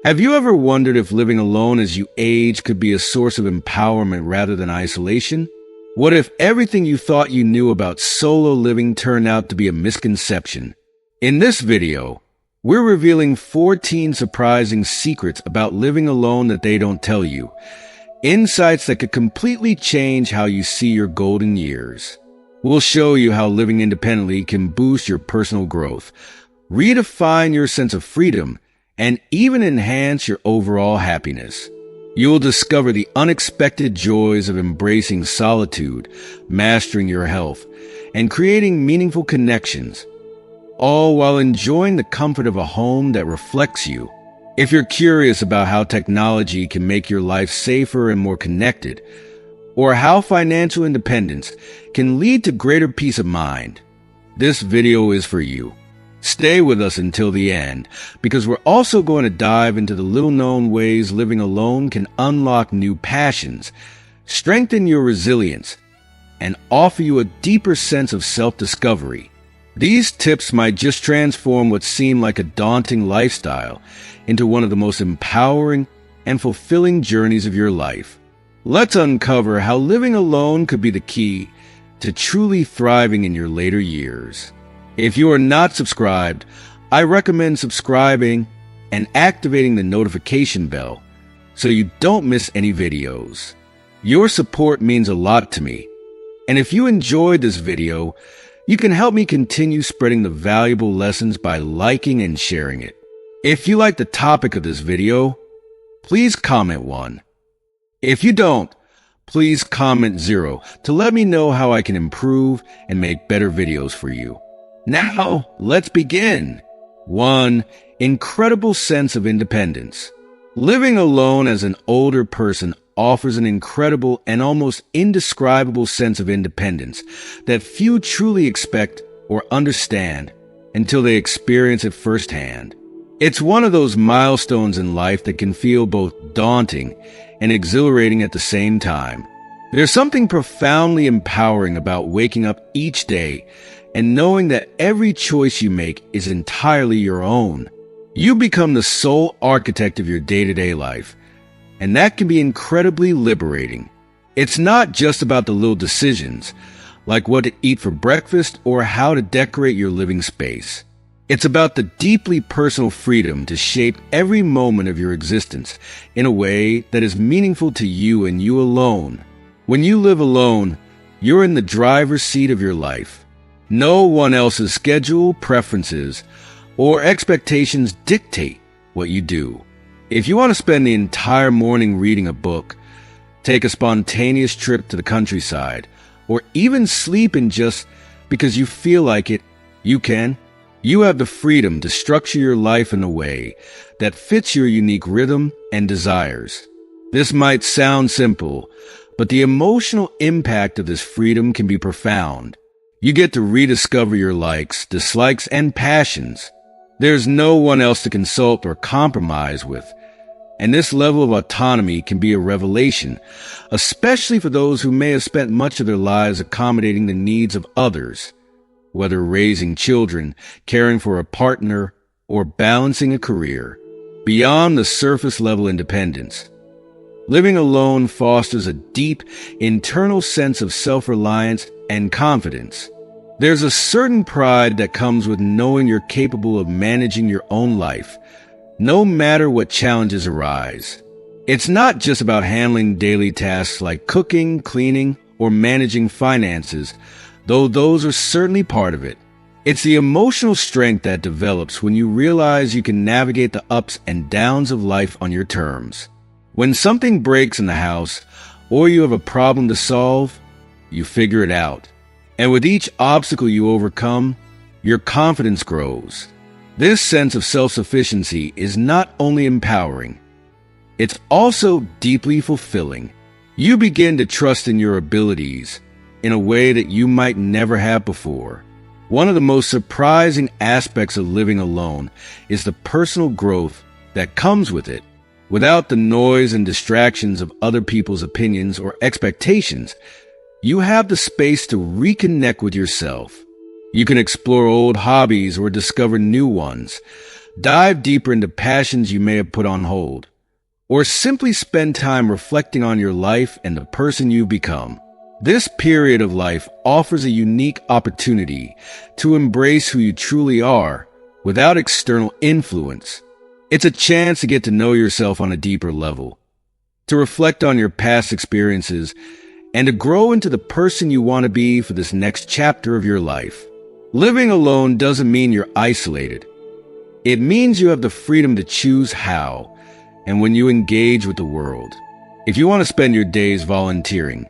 Have you ever wondered if living alone as you age could be a source of empowerment rather than isolation? What if everything you thought you knew about solo living turned out to be a misconception? In this video, we're revealing 14 surprising secrets about living alone that they don't tell you. Insights that could completely change how you see your golden years. We'll show you how living independently can boost your personal growth, redefine your sense of freedom, and even enhance your overall happiness. You will discover the unexpected joys of embracing solitude, mastering your health, and creating meaningful connections, all while enjoying the comfort of a home that reflects you. If you're curious about how technology can make your life safer and more connected, or how financial independence can lead to greater peace of mind, this video is for you. Stay with us until the end, because we're also going to dive into the little-known ways living alone can unlock new passions, strengthen your resilience, and offer you a deeper sense of self-discovery. These tips might just transform what seemed like a daunting lifestyle into one of the most empowering and fulfilling journeys of your life. Let's uncover how living alone could be the key to truly thriving in your later years. If you are not subscribed, I recommend subscribing and activating the notification bell so you don't miss any videos. Your support means a lot to me, and if you enjoyed this video, you can help me continue spreading the valuable lessons by liking and sharing it. If you like the topic of this video, please comment 1. If you don't, please comment 0 to let me know how I can improve and make better videos for you. Now, let's begin. 1. Incredible sense of independence. Living alone as an older person offers an incredible and almost indescribable sense of independence that few truly expect or understand until they experience it firsthand. It's one of those milestones in life that can feel both daunting and exhilarating at the same time. There's something profoundly empowering about waking up each day and knowing that every choice you make is entirely your own. You become the sole architect of your day-to-day life, and that can be incredibly liberating. It's not just about the little decisions, like what to eat for breakfast or how to decorate your living space. It's about the deeply personal freedom to shape every moment of your existence in a way that is meaningful to you and you alone. When you live alone, you're in the driver's seat of your life. No one else's schedule, preferences, or expectations dictate what you do. If you want to spend the entire morning reading a book, take a spontaneous trip to the countryside, or even sleep in just because you feel like it, you can. You have the freedom to structure your life in a way that fits your unique rhythm and desires. This might sound simple, but the emotional impact of this freedom can be profound. You get to rediscover your likes, dislikes, and passions. There's no one else to consult or compromise with, and this level of autonomy can be a revelation, especially for those who may have spent much of their lives accommodating the needs of others, whether raising children, caring for a partner, or balancing a career. Beyond the surface-level independence, living alone fosters a deep, internal sense of self-reliance and confidence. There's a certain pride that comes with knowing you're capable of managing your own life, no matter what challenges arise. It's not just about handling daily tasks like cooking, cleaning, or managing finances, though those are certainly part of it. It's the emotional strength that develops when you realize you can navigate the ups and downs of life on your terms. When something breaks in the house, or you have a problem to solve, you figure it out. And with each obstacle you overcome, your confidence grows. This sense of self-sufficiency is not only empowering, it's also deeply fulfilling. You begin to trust in your abilities in a way that you might never have before. One of the most surprising aspects of living alone is the personal growth that comes with it. Without the noise and distractions of other people's opinions or expectations, you have the space to reconnect with yourself. You can explore old hobbies or discover new ones, dive deeper into passions you may have put on hold, or simply spend time reflecting on your life and the person you've become. This period of life offers a unique opportunity to embrace who you truly are without external influence. It's a chance to get to know yourself on a deeper level, to reflect on your past experiences, and to grow into the person you want to be for this next chapter of your life. Living alone doesn't mean you're isolated. It means you have the freedom to choose how and when you engage with the world. If you want to spend your days volunteering,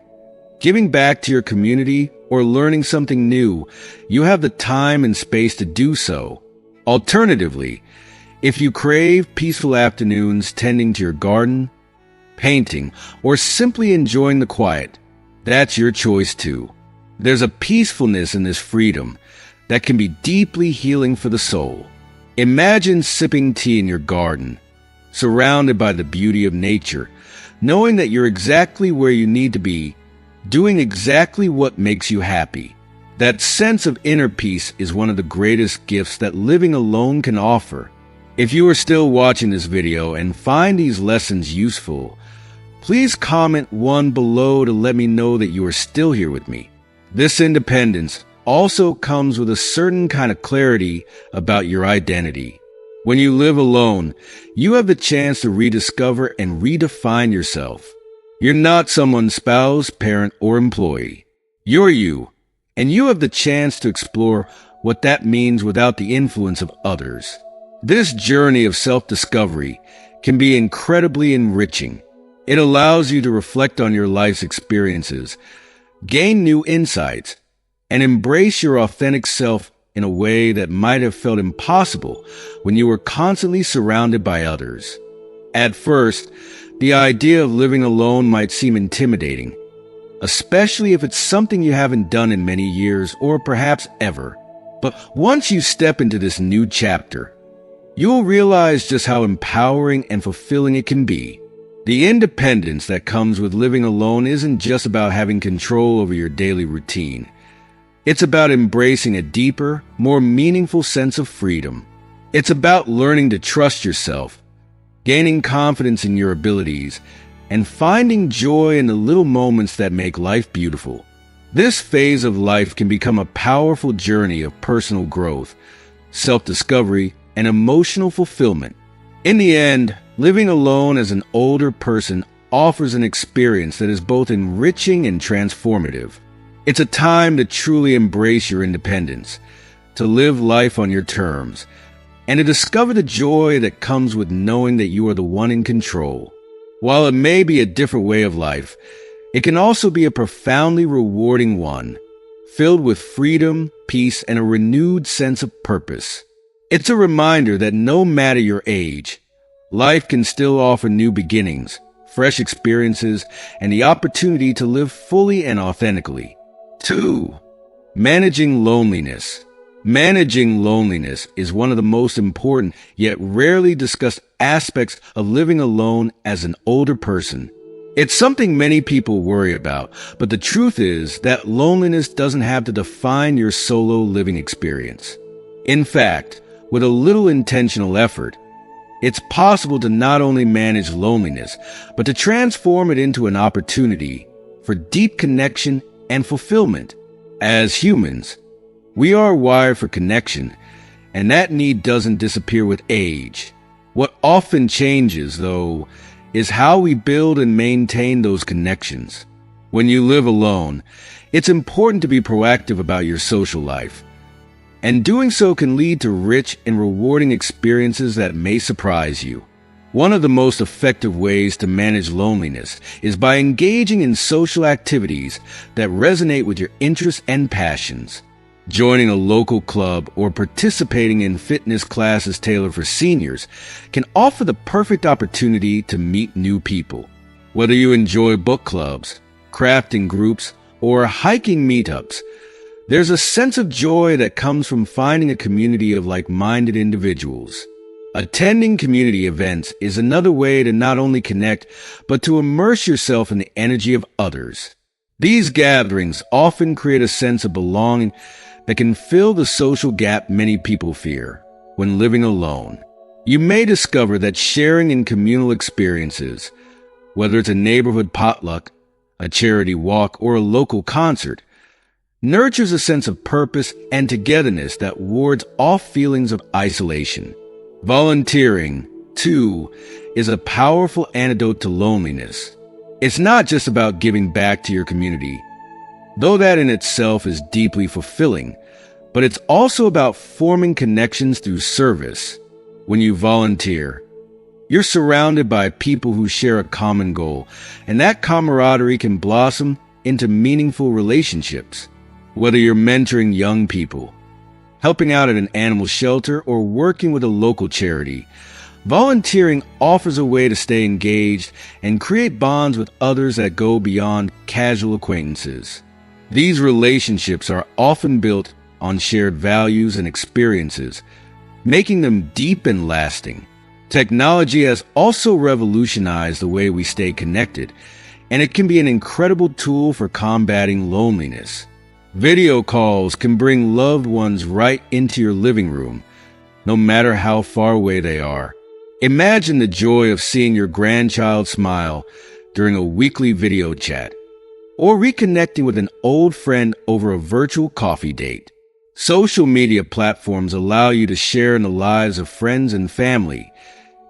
giving back to your community, or learning something new, you have the time and space to do so. Alternatively, if you crave peaceful afternoons tending to your garden, painting, or simply enjoying the quiet, that's your choice too. There's a peacefulness in this freedom that can be deeply healing for the soul. Imagine sipping tea in your garden, surrounded by the beauty of nature, knowing that you're exactly where you need to be, doing exactly what makes you happy. That sense of inner peace is one of the greatest gifts that living alone can offer. If you are still watching this video and find these lessons useful, please comment 1 below to let me know that you are still here with me. This independence also comes with a certain kind of clarity about your identity. When you live alone, you have the chance to rediscover and redefine yourself. You're not someone's spouse, parent, or employee. You're you, and you have the chance to explore what that means without the influence of others. This journey of self-discovery can be incredibly enriching. It allows you to reflect on your life's experiences, gain new insights, and embrace your authentic self in a way that might have felt impossible when you were constantly surrounded by others. At first, the idea of living alone might seem intimidating, especially if it's something you haven't done in many years or perhaps ever. But once you step into this new chapter, you'll realize just how empowering and fulfilling it can be. The independence that comes with living alone isn't just about having control over your daily routine. It's about embracing a deeper, more meaningful sense of freedom. It's about learning to trust yourself, gaining confidence in your abilities, and finding joy in the little moments that make life beautiful. This phase of life can become a powerful journey of personal growth, self-discovery, and emotional fulfillment. In the end, living alone as an older person offers an experience that is both enriching and transformative. It's a time to truly embrace your independence, to live life on your terms, and to discover the joy that comes with knowing that you are the one in control. While it may be a different way of life, it can also be a profoundly rewarding one, filled with freedom, peace, and a renewed sense of purpose. It's a reminder that no matter your age, life can still offer new beginnings, fresh experiences, and the opportunity to live fully and authentically. 2. Managing loneliness. Managing loneliness is one of the most important yet rarely discussed aspects of living alone as an older person. It's something many people worry about, but the truth is that loneliness doesn't have to define your solo living experience. In fact, with a little intentional effort, it's possible to not only manage loneliness, but to transform it into an opportunity for deep connection and fulfillment. As humans, we are wired for connection, and that need doesn't disappear with age. What often changes, though, is how we build and maintain those connections. When you live alone, it's important to be proactive about your social life, and doing so can lead to rich and rewarding experiences that may surprise you. One of the most effective ways to manage loneliness is by engaging in social activities that resonate with your interests and passions. Joining a local club or participating in fitness classes tailored for seniors can offer the perfect opportunity to meet new people. Whether you enjoy book clubs, crafting groups, or hiking meetups, there's a sense of joy that comes from finding a community of like-minded individuals. Attending community events is another way to not only connect, but to immerse yourself in the energy of others. These gatherings often create a sense of belonging that can fill the social gap many people fear when living alone. You may discover that sharing in communal experiences, whether it's a neighborhood potluck, a charity walk, or a local concert, nurtures a sense of purpose and togetherness that wards off feelings of isolation. Volunteering, too, is a powerful antidote to loneliness. It's not just about giving back to your community, though that in itself is deeply fulfilling, but it's also about forming connections through service. When you volunteer, you're surrounded by people who share a common goal, and that camaraderie can blossom into meaningful relationships. Whether you're mentoring young people, helping out at an animal shelter, or working with a local charity, volunteering offers a way to stay engaged and create bonds with others that go beyond casual acquaintances. These relationships are often built on shared values and experiences, making them deep and lasting. Technology has also revolutionized the way we stay connected, and it can be an incredible tool for combating loneliness. Video calls can bring loved ones right into your living room, no matter how far away they are. Imagine the joy of seeing your grandchild smile during a weekly video chat, or reconnecting with an old friend over a virtual coffee date. Social media platforms allow you to share in the lives of friends and family,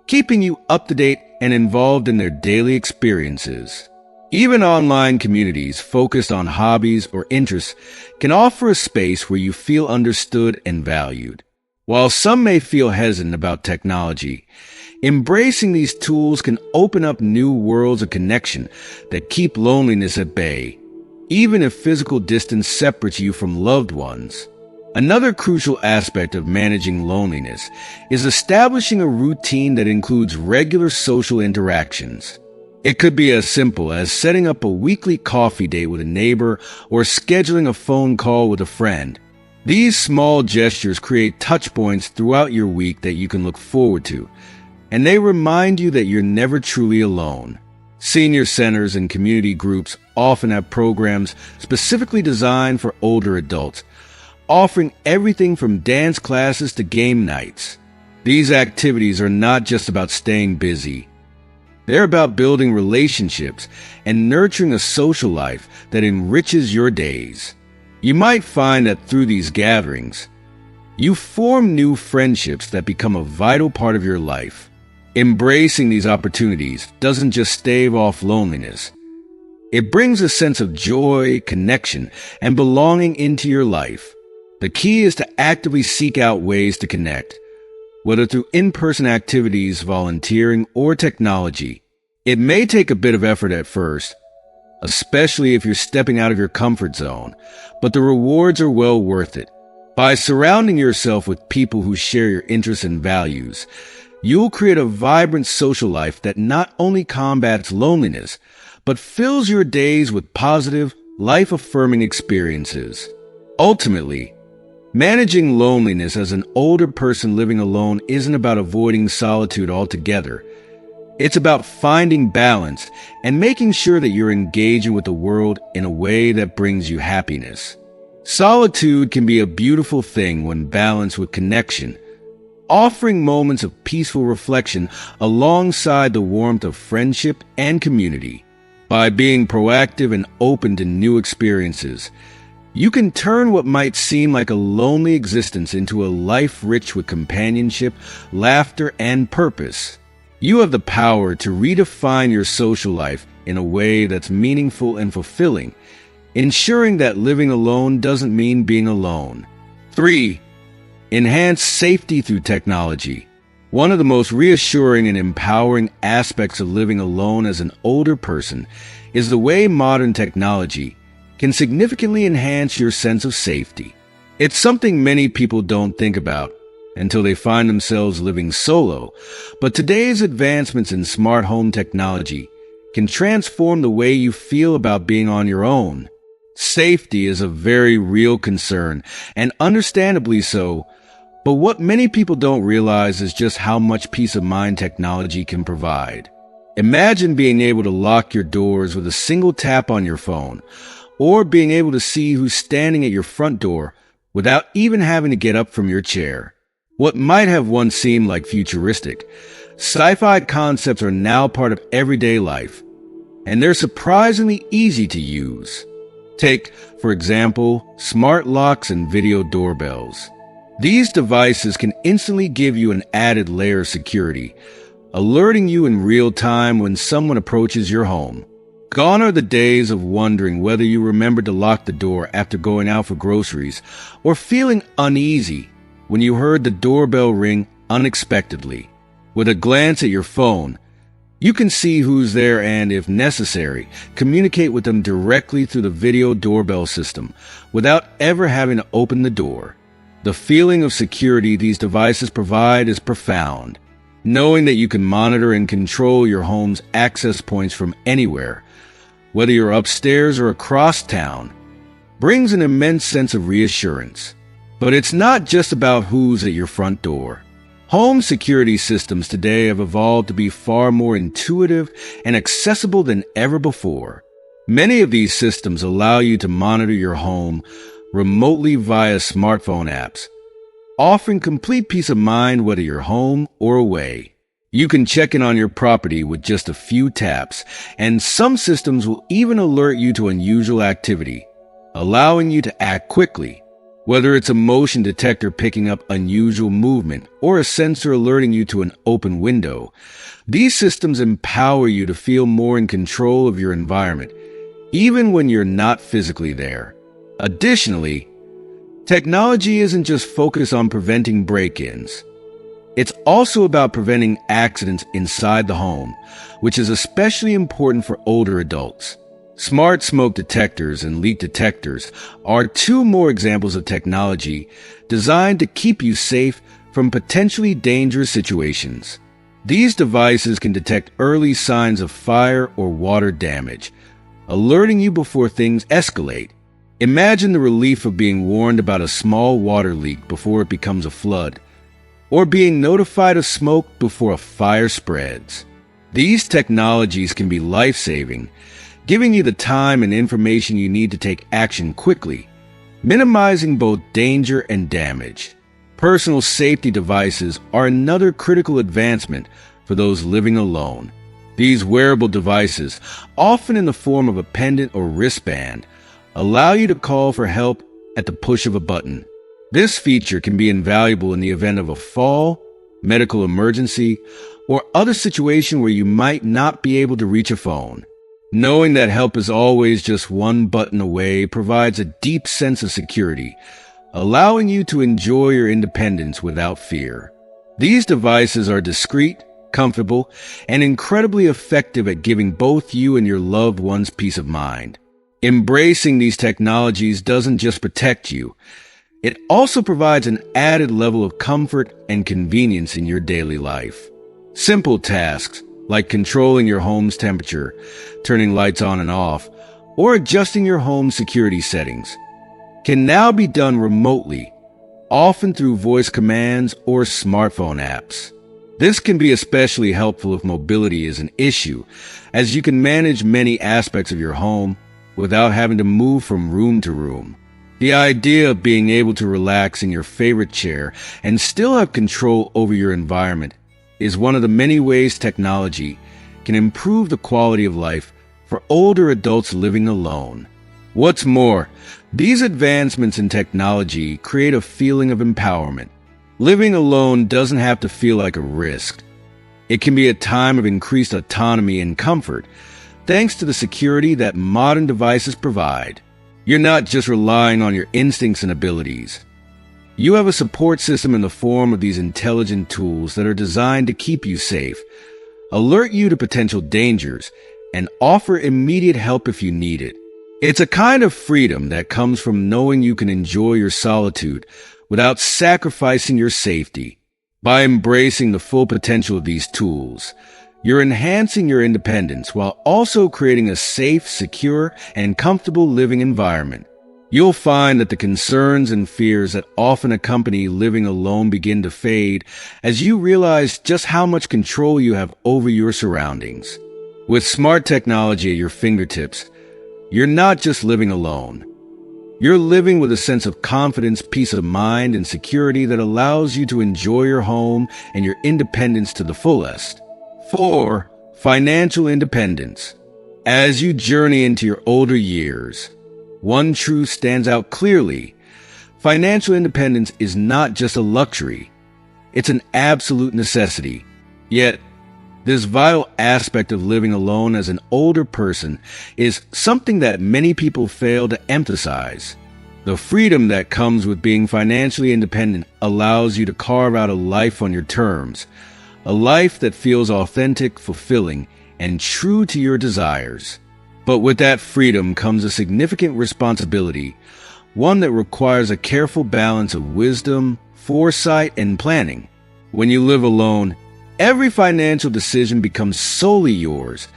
keeping you up to date and involved in their daily experiences. Even online communities focused on hobbies or interests can offer a space where you feel understood and valued. While some may feel hesitant about technology, embracing these tools can open up new worlds of connection that keep loneliness at bay, even if physical distance separates you from loved ones. Another crucial aspect of managing loneliness is establishing a routine that includes regular social interactions. It could be as simple as setting up a weekly coffee date with a neighbor or scheduling a phone call with a friend. These small gestures create touch points throughout your week that you can look forward to, and they remind you that you're never truly alone. Senior centers and community groups often have programs specifically designed for older adults, offering everything from dance classes to game nights. These activities are not just about staying busy. They're about building relationships and nurturing a social life that enriches your days. You might find that through these gatherings, you form new friendships that become a vital part of your life. Embracing these opportunities doesn't just stave off loneliness. It brings a sense of joy, connection, and belonging into your life. The key is to actively seek out ways to connect, whether through in-person activities, volunteering, or technology. It may take a bit of effort at first, especially if you're stepping out of your comfort zone, but the rewards are well worth it. By surrounding yourself with people who share your interests and values, you'll create a vibrant social life that not only combats loneliness, but fills your days with positive, life-affirming experiences. Ultimately, managing loneliness as an older person living alone isn't about avoiding solitude altogether. It's about finding balance and making sure that you're engaging with the world in a way that brings you happiness. Solitude can be a beautiful thing when balanced with connection, offering moments of peaceful reflection alongside the warmth of friendship and community. By being proactive and open to new experiences, you can turn what might seem like a lonely existence into a life rich with companionship, laughter, and purpose. You have the power to redefine your social life in a way that's meaningful and fulfilling, ensuring that living alone doesn't mean being alone. 3. Enhance safety through technology. One of the most reassuring and empowering aspects of living alone as an older person is the way modern technology can significantly enhance your sense of safety. It's something many people don't think about until they find themselves living solo, but today's advancements in smart home technology can transform the way you feel about being on your own. Safety is a very real concern, and understandably so, but what many people don't realize is just how much peace of mind technology can provide. Imagine being able to lock your doors with a single tap on your phone, or being able to see who's standing at your front door without even having to get up from your chair. What might have once seemed like futuristic, sci-fi concepts are now part of everyday life, and they're surprisingly easy to use. Take, for example, smart locks and video doorbells. These devices can instantly give you an added layer of security, alerting you in real time when someone approaches your home. Gone are the days of wondering whether you remembered to lock the door after going out for groceries, or feeling uneasy when you heard the doorbell ring unexpectedly. With a glance at your phone, you can see who's there and, if necessary, communicate with them directly through the video doorbell system without ever having to open the door. The feeling of security these devices provide is profound. Knowing that you can monitor and control your home's access points from anywhere, whether you're upstairs or across town, brings an immense sense of reassurance. But it's not just about who's at your front door. Home security systems today have evolved to be far more intuitive and accessible than ever before. Many of these systems allow you to monitor your home remotely via smartphone apps, offering complete peace of mind whether you're home or away. You can check in on your property with just a few taps, and some systems will even alert you to unusual activity, allowing you to act quickly. Whether it's a motion detector picking up unusual movement or a sensor alerting you to an open window, these systems empower you to feel more in control of your environment, even when you're not physically there. Additionally, technology isn't just focused on preventing break-ins. It's also about preventing accidents inside the home, which is especially important for older adults. Smart smoke detectors and leak detectors are two more examples of technology designed to keep you safe from potentially dangerous situations. These devices can detect early signs of fire or water damage, alerting you before things escalate. Imagine the relief of being warned about a small water leak before it becomes a flood, or being notified of smoke before a fire spreads. These technologies can be life-saving, giving you the time and information you need to take action quickly, minimizing both danger and damage. Personal safety devices are another critical advancement for those living alone. These wearable devices, often in the form of a pendant or wristband, allow you to call for help at the push of a button. This feature can be invaluable in the event of a fall, medical emergency, or other situation where you might not be able to reach a phone. Knowing that help is always just one button away provides a deep sense of security, allowing you to enjoy your independence without fear. These devices are discreet, comfortable, and incredibly effective at giving both you and your loved ones peace of mind. Embracing these technologies doesn't just protect you, it also provides an added level of comfort and convenience in your daily life. Simple tasks, like controlling your home's temperature, turning lights on and off, or adjusting your home security settings, can now be done remotely, often through voice commands or smartphone apps. This can be especially helpful if mobility is an issue, as you can manage many aspects of your home without having to move from room to room. The idea of being able to relax in your favorite chair and still have control over your environment is one of the many ways technology can improve the quality of life for older adults living alone. What's more, these advancements in technology create a feeling of empowerment. Living alone doesn't have to feel like a risk. It can be a time of increased autonomy and comfort, thanks to the security that modern devices provide. You're not just relying on your instincts and abilities. You have a support system in the form of these intelligent tools that are designed to keep you safe, alert you to potential dangers, and offer immediate help if you need it. It's a kind of freedom that comes from knowing you can enjoy your solitude without sacrificing your safety. By embracing the full potential of these tools, you're enhancing your independence while also creating a safe, secure, and comfortable living environment. You'll find that the concerns and fears that often accompany living alone begin to fade as you realize just how much control you have over your surroundings. With smart technology at your fingertips, you're not just living alone. You're living with a sense of confidence, peace of mind, and security that allows you to enjoy your home and your independence to the fullest. 4. Financial independence. As you journey into your older years, one truth stands out clearly. Financial independence is not just a luxury. It's an absolute necessity. Yet, this vital aspect of living alone as an older person is something that many people fail to emphasize. The freedom that comes with being financially independent allows you to carve out a life on your terms, a life that feels authentic, fulfilling, and true to your desires. But with that freedom comes a significant responsibility, one that requires a careful balance of wisdom, foresight, and planning. When you live alone, every financial decision becomes solely yours,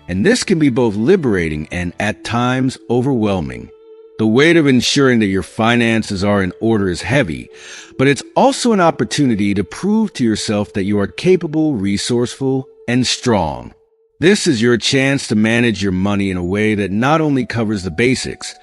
and this can be both liberating and, at times, overwhelming. The weight of ensuring that your finances are in order is heavy, but it's also an opportunity to prove to yourself that you are capable, resourceful, and strong. This is your chance to manage your money in a way that not only covers the basics,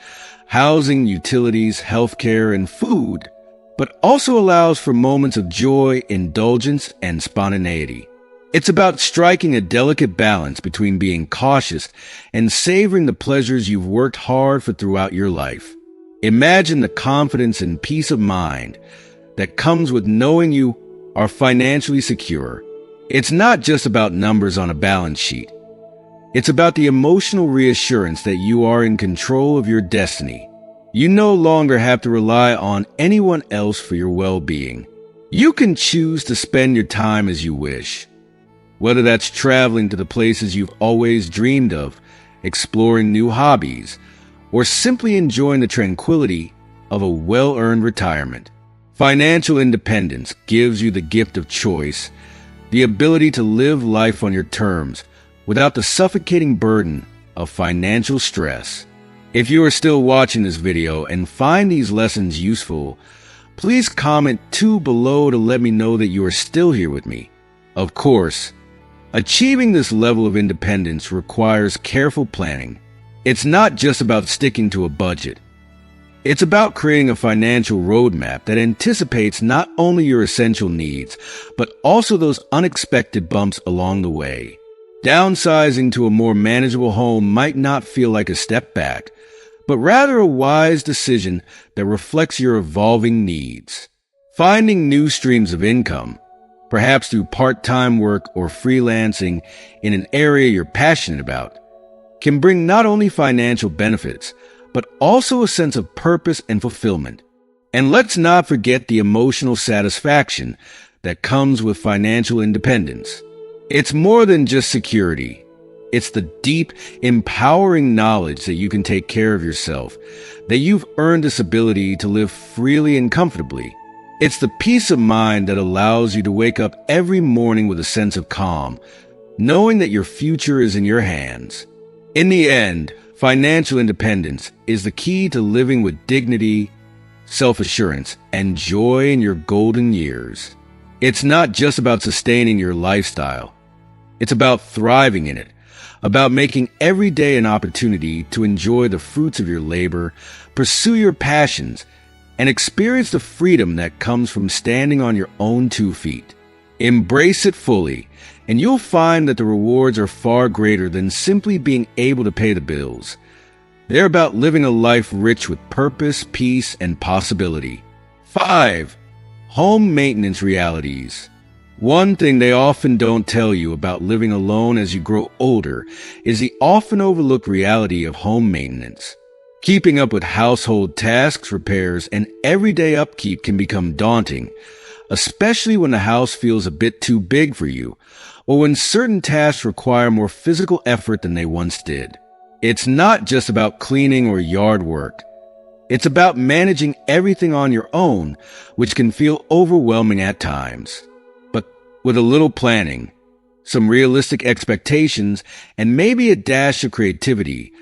housing, utilities, healthcare, and food, but also allows for moments of joy, indulgence, and spontaneity. It's about striking a delicate balance between being cautious and savoring the pleasures you've worked hard for throughout your life. Imagine the confidence and peace of mind that comes with knowing you are financially secure. It's not just about numbers on a balance sheet. It's about the emotional reassurance that you are in control of your destiny. You no longer have to rely on anyone else for your well-being. You can choose to spend your time as you wish. Whether that's traveling to the places you've always dreamed of, exploring new hobbies, or simply enjoying the tranquility of a well-earned retirement. Financial independence gives you the gift of choice, the ability to live life on your terms without the suffocating burden of financial stress. If you are still watching this video and find these lessons useful, please comment 2 below to let me know that you are still here with me. Of course, achieving this level of independence requires careful planning. It's not just about sticking to a budget. It's about creating a financial roadmap that anticipates not only your essential needs, but also those unexpected bumps along the way. Downsizing to a more manageable home might not feel like a step back, but rather a wise decision that reflects your evolving needs. Finding new streams of income, perhaps through part-time work or freelancing in an area you're passionate about, can bring not only financial benefits, but also a sense of purpose and fulfillment. And let's not forget the emotional satisfaction that comes with financial independence. It's more than just security. It's the deep, empowering knowledge that you can take care of yourself, that you've earned this ability to live freely and comfortably. It's the peace of mind that allows you to wake up every morning with a sense of calm, knowing that your future is in your hands. In the end, financial independence is the key to living with dignity, self-assurance, and joy in your golden years. It's not just about sustaining your lifestyle. It's about thriving in it, about making every day an opportunity to enjoy the fruits of your labor, pursue your passions, and experience the freedom that comes from standing on your own 2 feet. Embrace it fully, and you'll find that the rewards are far greater than simply being able to pay the bills. They're about living a life rich with purpose, peace, and possibility. 5. Home maintenance realities. One thing they often don't tell you about living alone as you grow older is the often overlooked reality of home maintenance. Keeping up with household tasks, repairs, and everyday upkeep can become daunting, especially when the house feels a bit too big for you, or when certain tasks require more physical effort than they once did. It's not just about cleaning or yard work. It's about managing everything on your own, which can feel overwhelming at times. But with a little planning, some realistic expectations, and maybe a dash of creativity,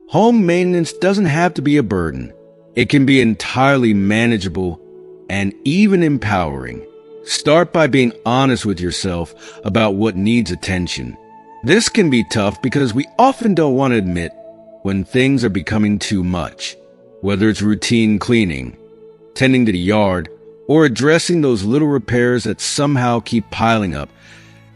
home maintenance doesn't have to be a burden. It can be entirely manageable and even empowering. Start by being honest with yourself about what needs attention. This can be tough because we often don't want to admit when things are becoming too much. Whether it's routine cleaning, tending to the yard, or addressing those little repairs that somehow keep piling up,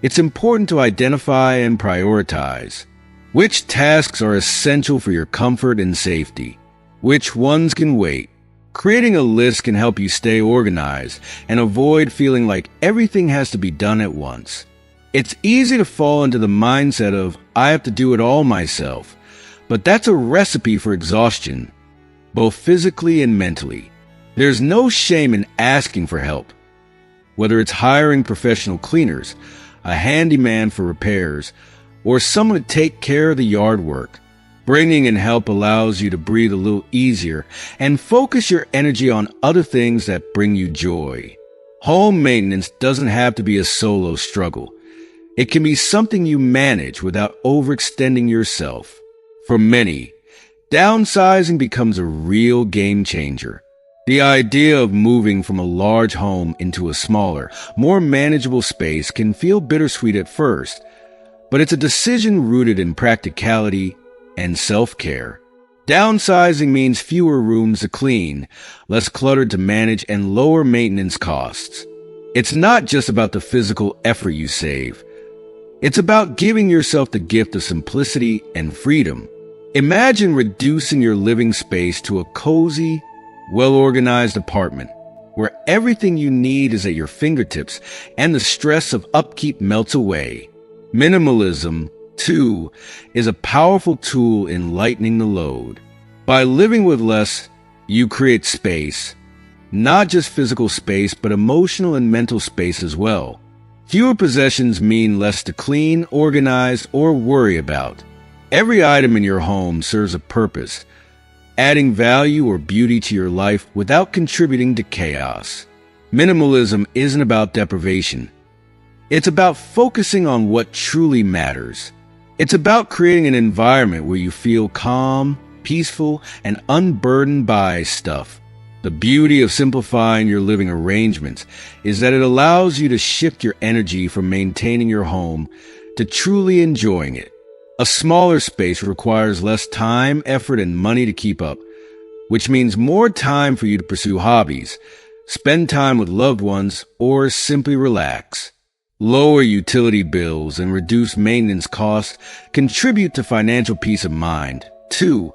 it's important to identify and prioritize which tasks are essential for your comfort and safety, which ones can wait. Creating a list can help you stay organized and avoid feeling like everything has to be done at once. It's easy to fall into the mindset of, I have to do it all myself, but that's a recipe for exhaustion, both physically and mentally. There's no shame in asking for help. Whether it's hiring professional cleaners, a handyman for repairs, or someone to take care of the yard work, bringing in help allows you to breathe a little easier and focus your energy on other things that bring you joy. Home maintenance doesn't have to be a solo struggle. It can be something you manage without overextending yourself. For many, downsizing becomes a real game changer. The idea of moving from a large home into a smaller, more manageable space can feel bittersweet at first, but it's a decision rooted in practicality and self-care. Downsizing means fewer rooms to clean, less cluttered to manage, and lower maintenance costs. It's not just about the physical effort you save. It's about giving yourself the gift of simplicity and freedom. Imagine reducing your living space to a cozy, well-organized apartment where everything you need is at your fingertips and the stress of upkeep melts away. Minimalism, too, is a powerful tool in lightening the load. By living with less, you create space, not just physical space, but emotional and mental space as well. Fewer possessions mean less to clean, organize, or worry about. Every item in your home serves a purpose, adding value or beauty to your life without contributing to chaos. Minimalism isn't about deprivation. It's about focusing on what truly matters. It's about creating an environment where you feel calm, peaceful, and unburdened by stuff. The beauty of simplifying your living arrangements is that it allows you to shift your energy from maintaining your home to truly enjoying it. A smaller space requires less time, effort, and money to keep up, which means more time for you to pursue hobbies, spend time with loved ones, or simply relax. Lower utility bills and reduce maintenance costs contribute to financial peace of mind. 2.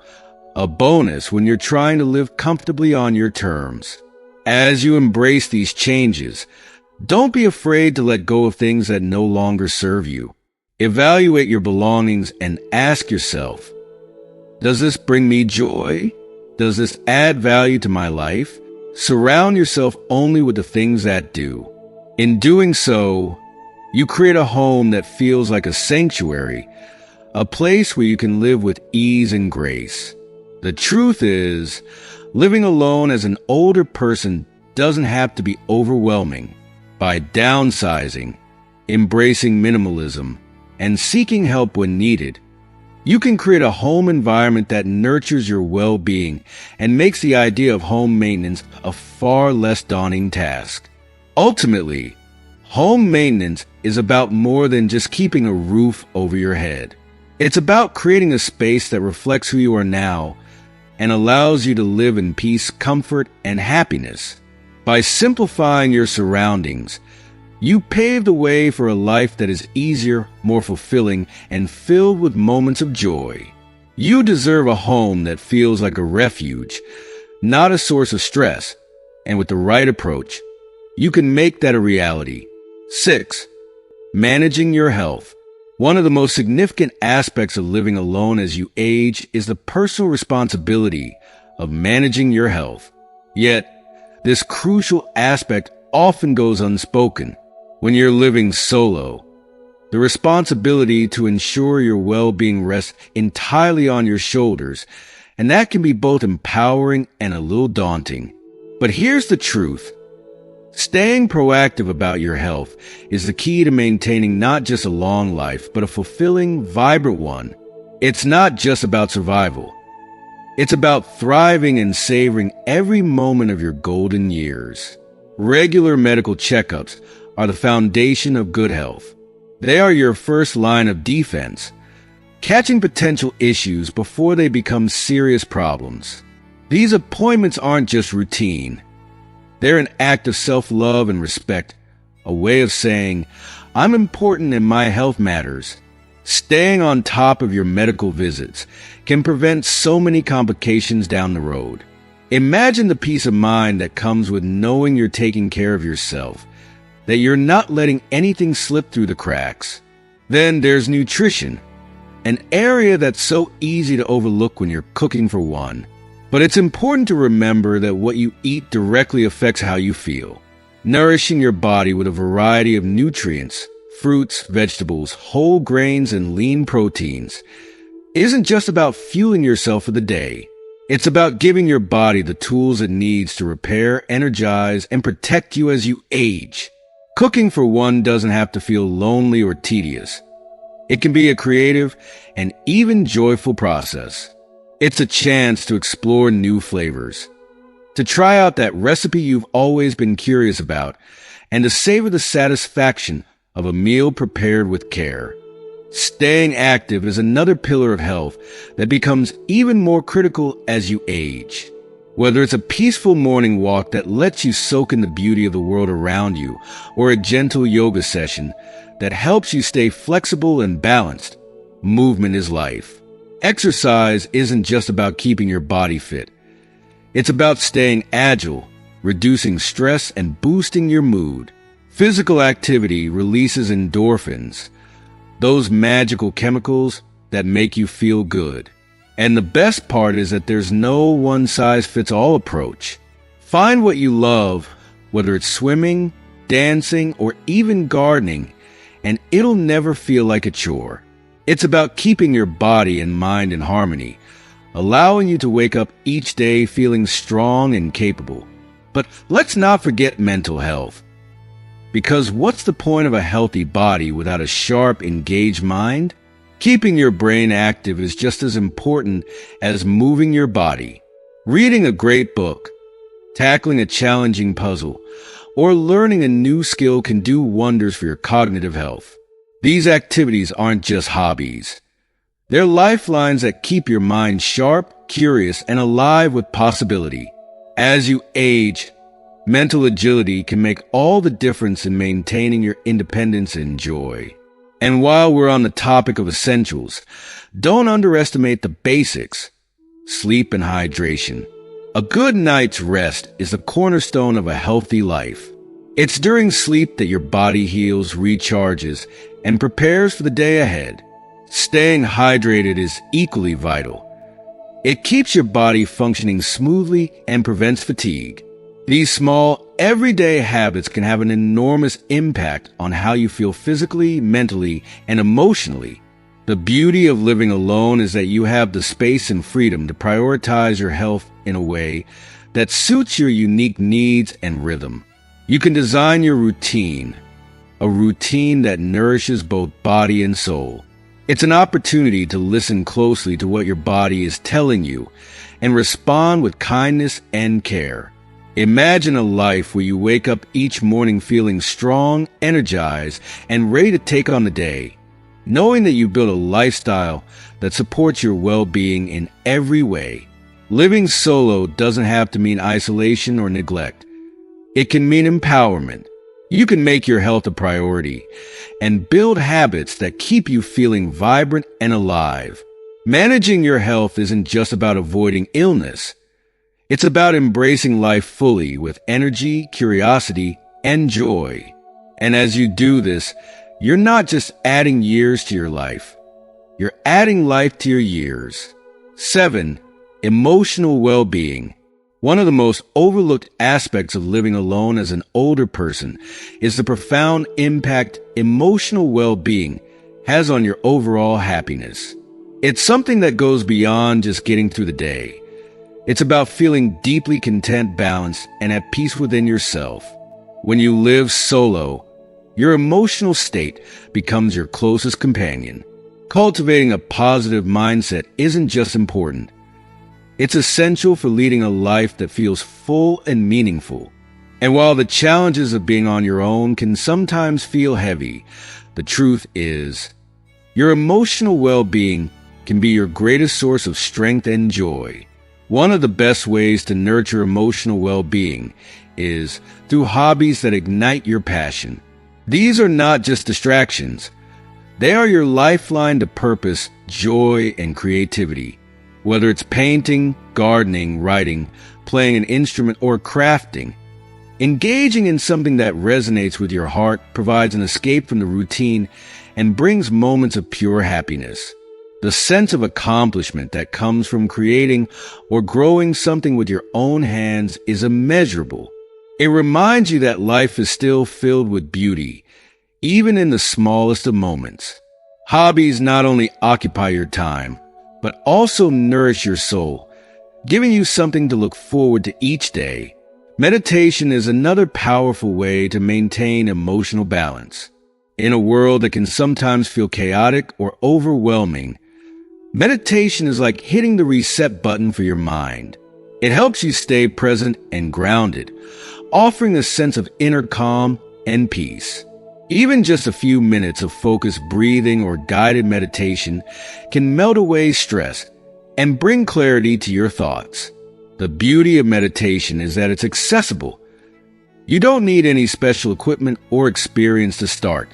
A bonus when you're trying to live comfortably on your terms. As you embrace these changes, don't be afraid to let go of things that no longer serve you. Evaluate your belongings and ask yourself, does this bring me joy? Does this add value to my life? Surround yourself only with the things that do. In doing so, you create a home that feels like a sanctuary, a place where you can live with ease and grace. The truth is, living alone as an older person doesn't have to be overwhelming. By downsizing, embracing minimalism, and seeking help when needed, you can create a home environment that nurtures your well-being and makes the idea of home maintenance a far less daunting task. Ultimately, home maintenance is about more than just keeping a roof over your head. It's about creating a space that reflects who you are now and allows you to live in peace, comfort, and happiness. By simplifying your surroundings, you pave the way for a life that is easier, more fulfilling, and filled with moments of joy. You deserve a home that feels like a refuge, not a source of stress, and with the right approach, you can make that a reality. 6. Managing your health. One of the most significant aspects of living alone as you age is the personal responsibility of managing your health. Yet, this crucial aspect often goes unspoken. When you're living solo, the responsibility to ensure your well-being rests entirely on your shoulders, and that can be both empowering and a little daunting. But here's the truth. Staying proactive about your health is the key to maintaining not just a long life, but a fulfilling, vibrant one. It's not just about survival. It's about thriving and savoring every moment of your golden years. Regular medical checkups are the foundation of good health. They are your first line of defense, catching potential issues before they become serious problems. These appointments aren't just routine. They're an act of self-love and respect, a way of saying, I'm important and my health matters. Staying on top of your medical visits can prevent so many complications down the road. Imagine the peace of mind that comes with knowing you're taking care of yourself, that you're not letting anything slip through the cracks. Then there's nutrition, an area that's so easy to overlook when you're cooking for one. But it's important to remember that what you eat directly affects how you feel. Nourishing your body with a variety of nutrients, fruits, vegetables, whole grains, and lean proteins isn't just about fueling yourself for the day. It's about giving your body the tools it needs to repair, energize, and protect you as you age. Cooking for one doesn't have to feel lonely or tedious. It can be a creative and even joyful process. It's a chance to explore new flavors, to try out that recipe you've always been curious about, and to savor the satisfaction of a meal prepared with care. Staying active is another pillar of health that becomes even more critical as you age. Whether it's a peaceful morning walk that lets you soak in the beauty of the world around you, or a gentle yoga session that helps you stay flexible and balanced, movement is life. Exercise isn't just about keeping your body fit. It's about staying agile, reducing stress, and boosting your mood. Physical activity releases endorphins, those magical chemicals that make you feel good. And the best part is that there's no one-size-fits-all approach. Find what you love, whether it's swimming, dancing, or even gardening, and it'll never feel like a chore. It's about keeping your body and mind in harmony, allowing you to wake up each day feeling strong and capable. But let's not forget mental health. Because what's the point of a healthy body without a sharp, engaged mind? Keeping your brain active is just as important as moving your body. Reading a great book, tackling a challenging puzzle, or learning a new skill can do wonders for your cognitive health. These activities aren't just hobbies. They're lifelines that keep your mind sharp, curious, and alive with possibility. As you age, mental agility can make all the difference in maintaining your independence and joy. And while we're on the topic of essentials, don't underestimate the basics: sleep and hydration. A good night's rest is the cornerstone of a healthy life. It's during sleep that your body heals, recharges, and prepares for the day ahead. Staying hydrated is equally vital. It keeps your body functioning smoothly and prevents fatigue. These small, everyday habits can have an enormous impact on how you feel physically, mentally, and emotionally. The beauty of living alone is that you have the space and freedom to prioritize your health in a way that suits your unique needs and rhythm. You can design your routine, a routine that nourishes both body and soul. It's an opportunity to listen closely to what your body is telling you and respond with kindness and care. Imagine a life where you wake up each morning feeling strong, energized, and ready to take on the day, knowing that you build a lifestyle that supports your well-being in every way. Living solo doesn't have to mean isolation or neglect. It can mean empowerment. You can make your health a priority and build habits that keep you feeling vibrant and alive. Managing your health isn't just about avoiding illness. It's about embracing life fully with energy, curiosity, and joy. And as you do this, you're not just adding years to your life. You're adding life to your years. 7. Emotional well-being. One of the most overlooked aspects of living alone as an older person is the profound impact emotional well-being has on your overall happiness. It's something that goes beyond just getting through the day. It's about feeling deeply content, balanced, and at peace within yourself. When you live solo, your emotional state becomes your closest companion. Cultivating a positive mindset isn't just important. It's essential for leading a life that feels full and meaningful. And while the challenges of being on your own can sometimes feel heavy, the truth is, your emotional well-being can be your greatest source of strength and joy. One of the best ways to nurture emotional well-being is through hobbies that ignite your passion. These are not just distractions. They are your lifeline to purpose, joy, and creativity. Whether it's painting, gardening, writing, playing an instrument, or crafting, engaging in something that resonates with your heart provides an escape from the routine and brings moments of pure happiness. The sense of accomplishment that comes from creating or growing something with your own hands is immeasurable. It reminds you that life is still filled with beauty, even in the smallest of moments. Hobbies not only occupy your time, but also nourish your soul, giving you something to look forward to each day. Meditation is another powerful way to maintain emotional balance. In a world that can sometimes feel chaotic or overwhelming, meditation is like hitting the reset button for your mind. It helps you stay present and grounded, offering a sense of inner calm and peace. Even just a few minutes of focused breathing or guided meditation can melt away stress and bring clarity to your thoughts. The beauty of meditation is that it's accessible. You don't need any special equipment or experience to start.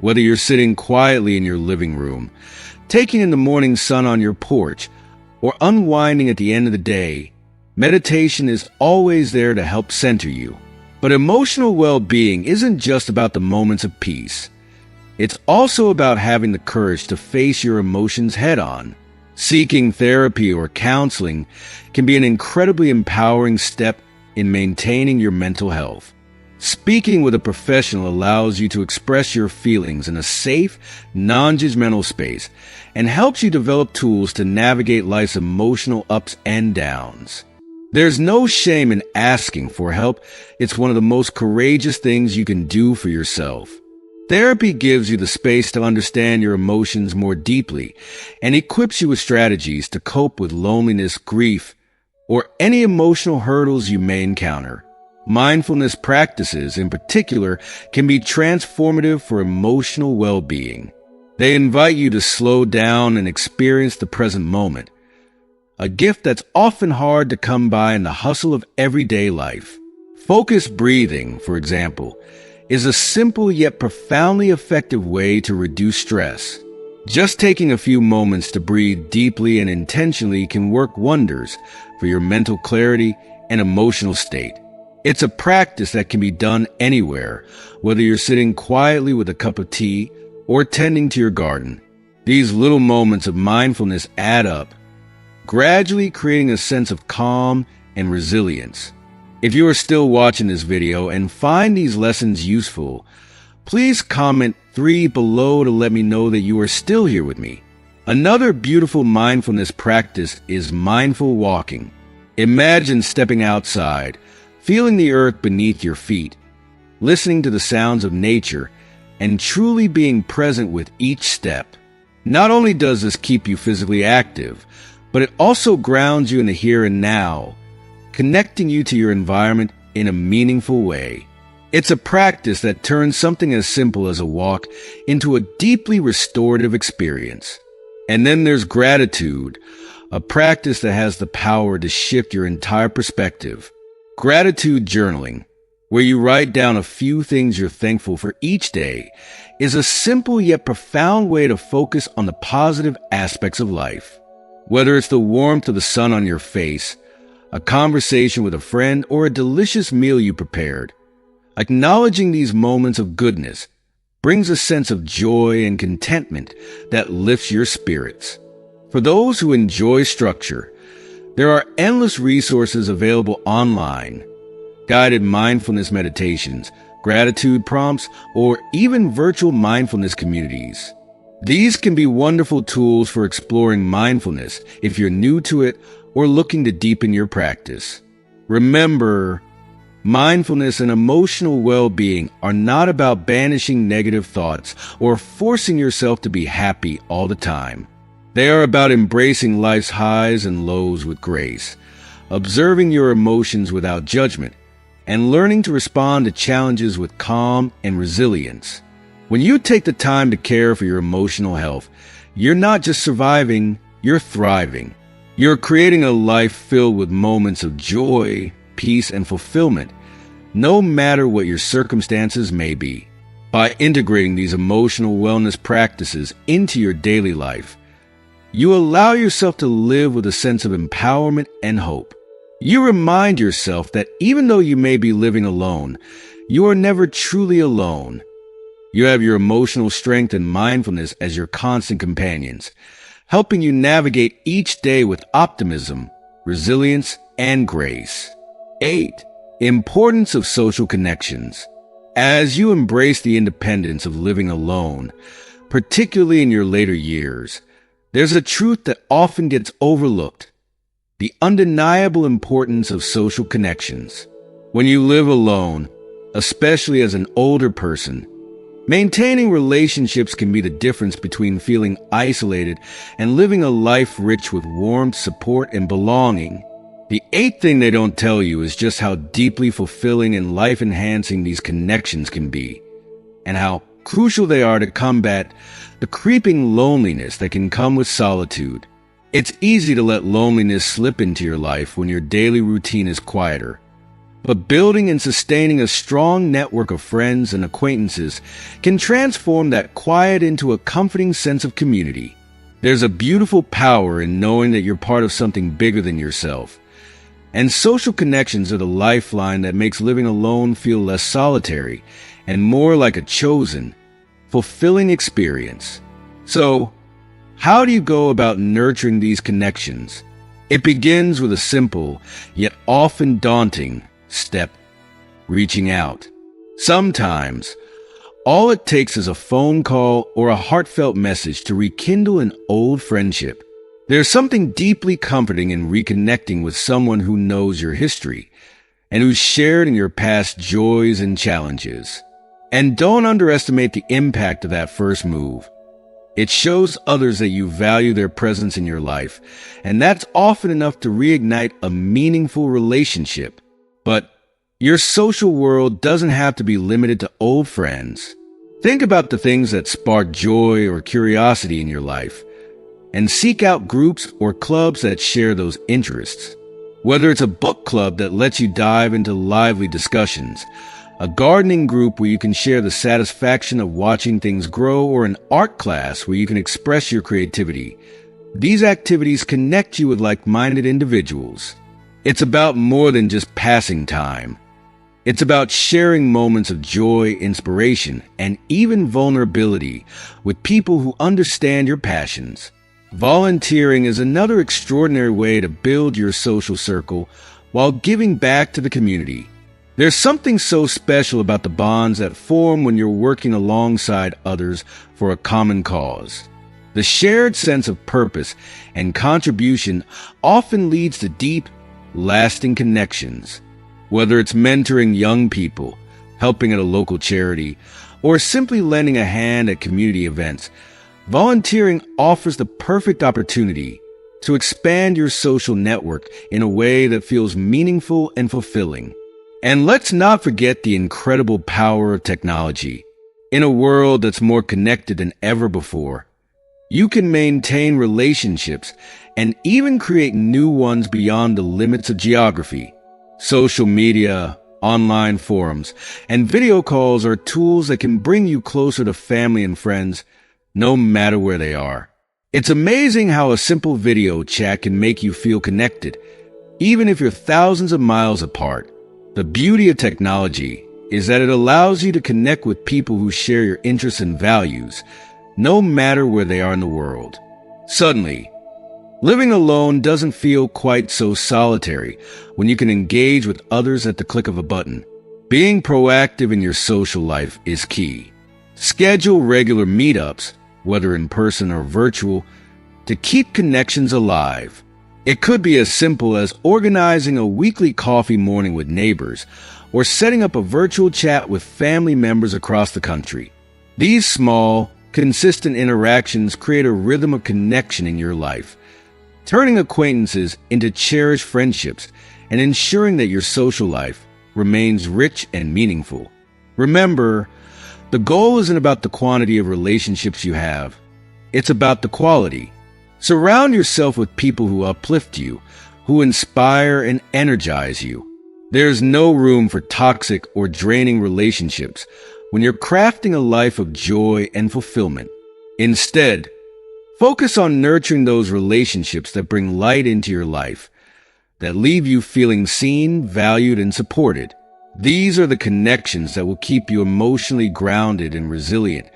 Whether you're sitting quietly in your living room, taking in the morning sun on your porch, or unwinding at the end of the day, meditation is always there to help center you. But emotional well-being isn't just about the moments of peace. It's also about having the courage to face your emotions head-on. Seeking therapy or counseling can be an incredibly empowering step in maintaining your mental health. Speaking with a professional allows you to express your feelings in a safe, non-judgmental space and helps you develop tools to navigate life's emotional ups and downs. There's no shame in asking for help. It's one of the most courageous things you can do for yourself. Therapy gives you the space to understand your emotions more deeply and equips you with strategies to cope with loneliness, grief, or any emotional hurdles you may encounter. Mindfulness practices, in particular, can be transformative for emotional well-being. They invite you to slow down and experience the present moment, a gift that's often hard to come by in the hustle of everyday life. Focused breathing, for example, is a simple yet profoundly effective way to reduce stress. Just taking a few moments to breathe deeply and intentionally can work wonders for your mental clarity and emotional state. It's a practice that can be done anywhere, whether you're sitting quietly with a cup of tea or tending to your garden. These little moments of mindfulness add up, gradually creating a sense of calm and resilience. If you are still watching this video and find these lessons useful, please comment 3 below to let me know that you are still here with me. Another beautiful mindfulness practice is mindful walking. Imagine stepping outside, feeling the earth beneath your feet, listening to the sounds of nature, and truly being present with each step. Not only does this keep you physically active, but it also grounds you in the here and now, connecting you to your environment in a meaningful way. It's a practice that turns something as simple as a walk into a deeply restorative experience. And then there's gratitude, a practice that has the power to shift your entire perspective. Gratitude journaling, where you write down a few things you're thankful for each day, is a simple yet profound way to focus on the positive aspects of life. Whether it's the warmth of the sun on your face, a conversation with a friend, or a delicious meal you prepared, acknowledging these moments of goodness brings a sense of joy and contentment that lifts your spirits. For those who enjoy structure, there are endless resources available online, guided mindfulness meditations, gratitude prompts, or even virtual mindfulness communities. These can be wonderful tools for exploring mindfulness if you're new to it or looking to deepen your practice. Remember, mindfulness and emotional well-being are not about banishing negative thoughts or forcing yourself to be happy all the time. They are about embracing life's highs and lows with grace, observing your emotions without judgment, and learning to respond to challenges with calm and resilience. When you take the time to care for your emotional health, you're not just surviving, you're thriving. You're creating a life filled with moments of joy, peace, and fulfillment, no matter what your circumstances may be. By integrating these emotional wellness practices into your daily life, you allow yourself to live with a sense of empowerment and hope. You remind yourself that even though you may be living alone, you are never truly alone. You have your emotional strength and mindfulness as your constant companions, helping you navigate each day with optimism, resilience, and grace. 8. Importance of social connections. As you embrace the independence of living alone, particularly in your later years, there's a truth that often gets overlooked: the undeniable importance of social connections. When you live alone, especially as an older person, maintaining relationships can be the difference between feeling isolated and living a life rich with warmth, support, and belonging. The 8th thing they don't tell you is just how deeply fulfilling and life-enhancing these connections can be, and how crucial they are to combat the creeping loneliness that can come with solitude. It's easy to let loneliness slip into your life when your daily routine is quieter. But building and sustaining a strong network of friends and acquaintances can transform that quiet into a comforting sense of community. There's a beautiful power in knowing that you're part of something bigger than yourself. And social connections are the lifeline that makes living alone feel less solitary and more like a chosen, fulfilling experience. So, how do you go about nurturing these connections? It begins with a simple, yet often daunting, step: reaching out. Sometimes, all it takes is a phone call or a heartfelt message to rekindle an old friendship. There's something deeply comforting in reconnecting with someone who knows your history and who's shared in your past joys and challenges. And don't underestimate the impact of that first move. It shows others that you value their presence in your life, and that's often enough to reignite a meaningful relationship. But your social world doesn't have to be limited to old friends. Think about the things that spark joy or curiosity in your life, and seek out groups or clubs that share those interests. Whether it's a book club that lets you dive into lively discussions, a gardening group where you can share the satisfaction of watching things grow, or an art class where you can express your creativity, these activities connect you with like-minded individuals. It's about more than just passing time. It's about sharing moments of joy, inspiration, and even vulnerability with people who understand your passions. Volunteering is another extraordinary way to build your social circle while giving back to the community. There's something so special about the bonds that form when you're working alongside others for a common cause. The shared sense of purpose and contribution often leads to deep, lasting connections. Whether it's mentoring young people, helping at a local charity, or simply lending a hand at community events, volunteering offers the perfect opportunity to expand your social network in a way that feels meaningful and fulfilling. And let's not forget the incredible power of technology. In a world that's more connected than ever before, you can maintain relationships and even create new ones beyond the limits of geography. Social media, online forums, and video calls are tools that can bring you closer to family and friends, no matter where they are. It's amazing how a simple video chat can make you feel connected, even if you're thousands of miles apart. The beauty of technology is that it allows you to connect with people who share your interests and values, no matter where they are in the world. Suddenly, living alone doesn't feel quite so solitary when you can engage with others at the click of a button. Being proactive in your social life is key. Schedule regular meetups, whether in person or virtual, to keep connections alive. It could be as simple as organizing a weekly coffee morning with neighbors, or setting up a virtual chat with family members across the country. These small, consistent interactions create a rhythm of connection in your life, turning acquaintances into cherished friendships and ensuring that your social life remains rich and meaningful. Remember, the goal isn't about the quantity of relationships you have. It's about the quality. Surround yourself with people who uplift you, who inspire and energize you. There's no room for toxic or draining relationships when you're crafting a life of joy and fulfillment. Instead, focus on nurturing those relationships that bring light into your life, that leave you feeling seen, valued, and supported. These are the connections that will keep you emotionally grounded and resilient,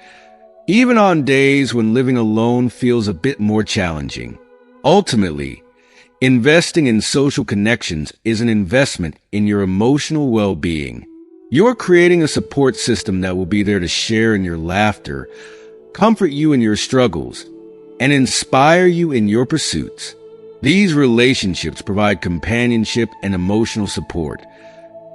even on days when living alone feels a bit more challenging. Ultimately, investing in social connections is an investment in your emotional well-being. You're creating a support system that will be there to share in your laughter, comfort you in your struggles, and inspire you in your pursuits. These relationships provide companionship and emotional support,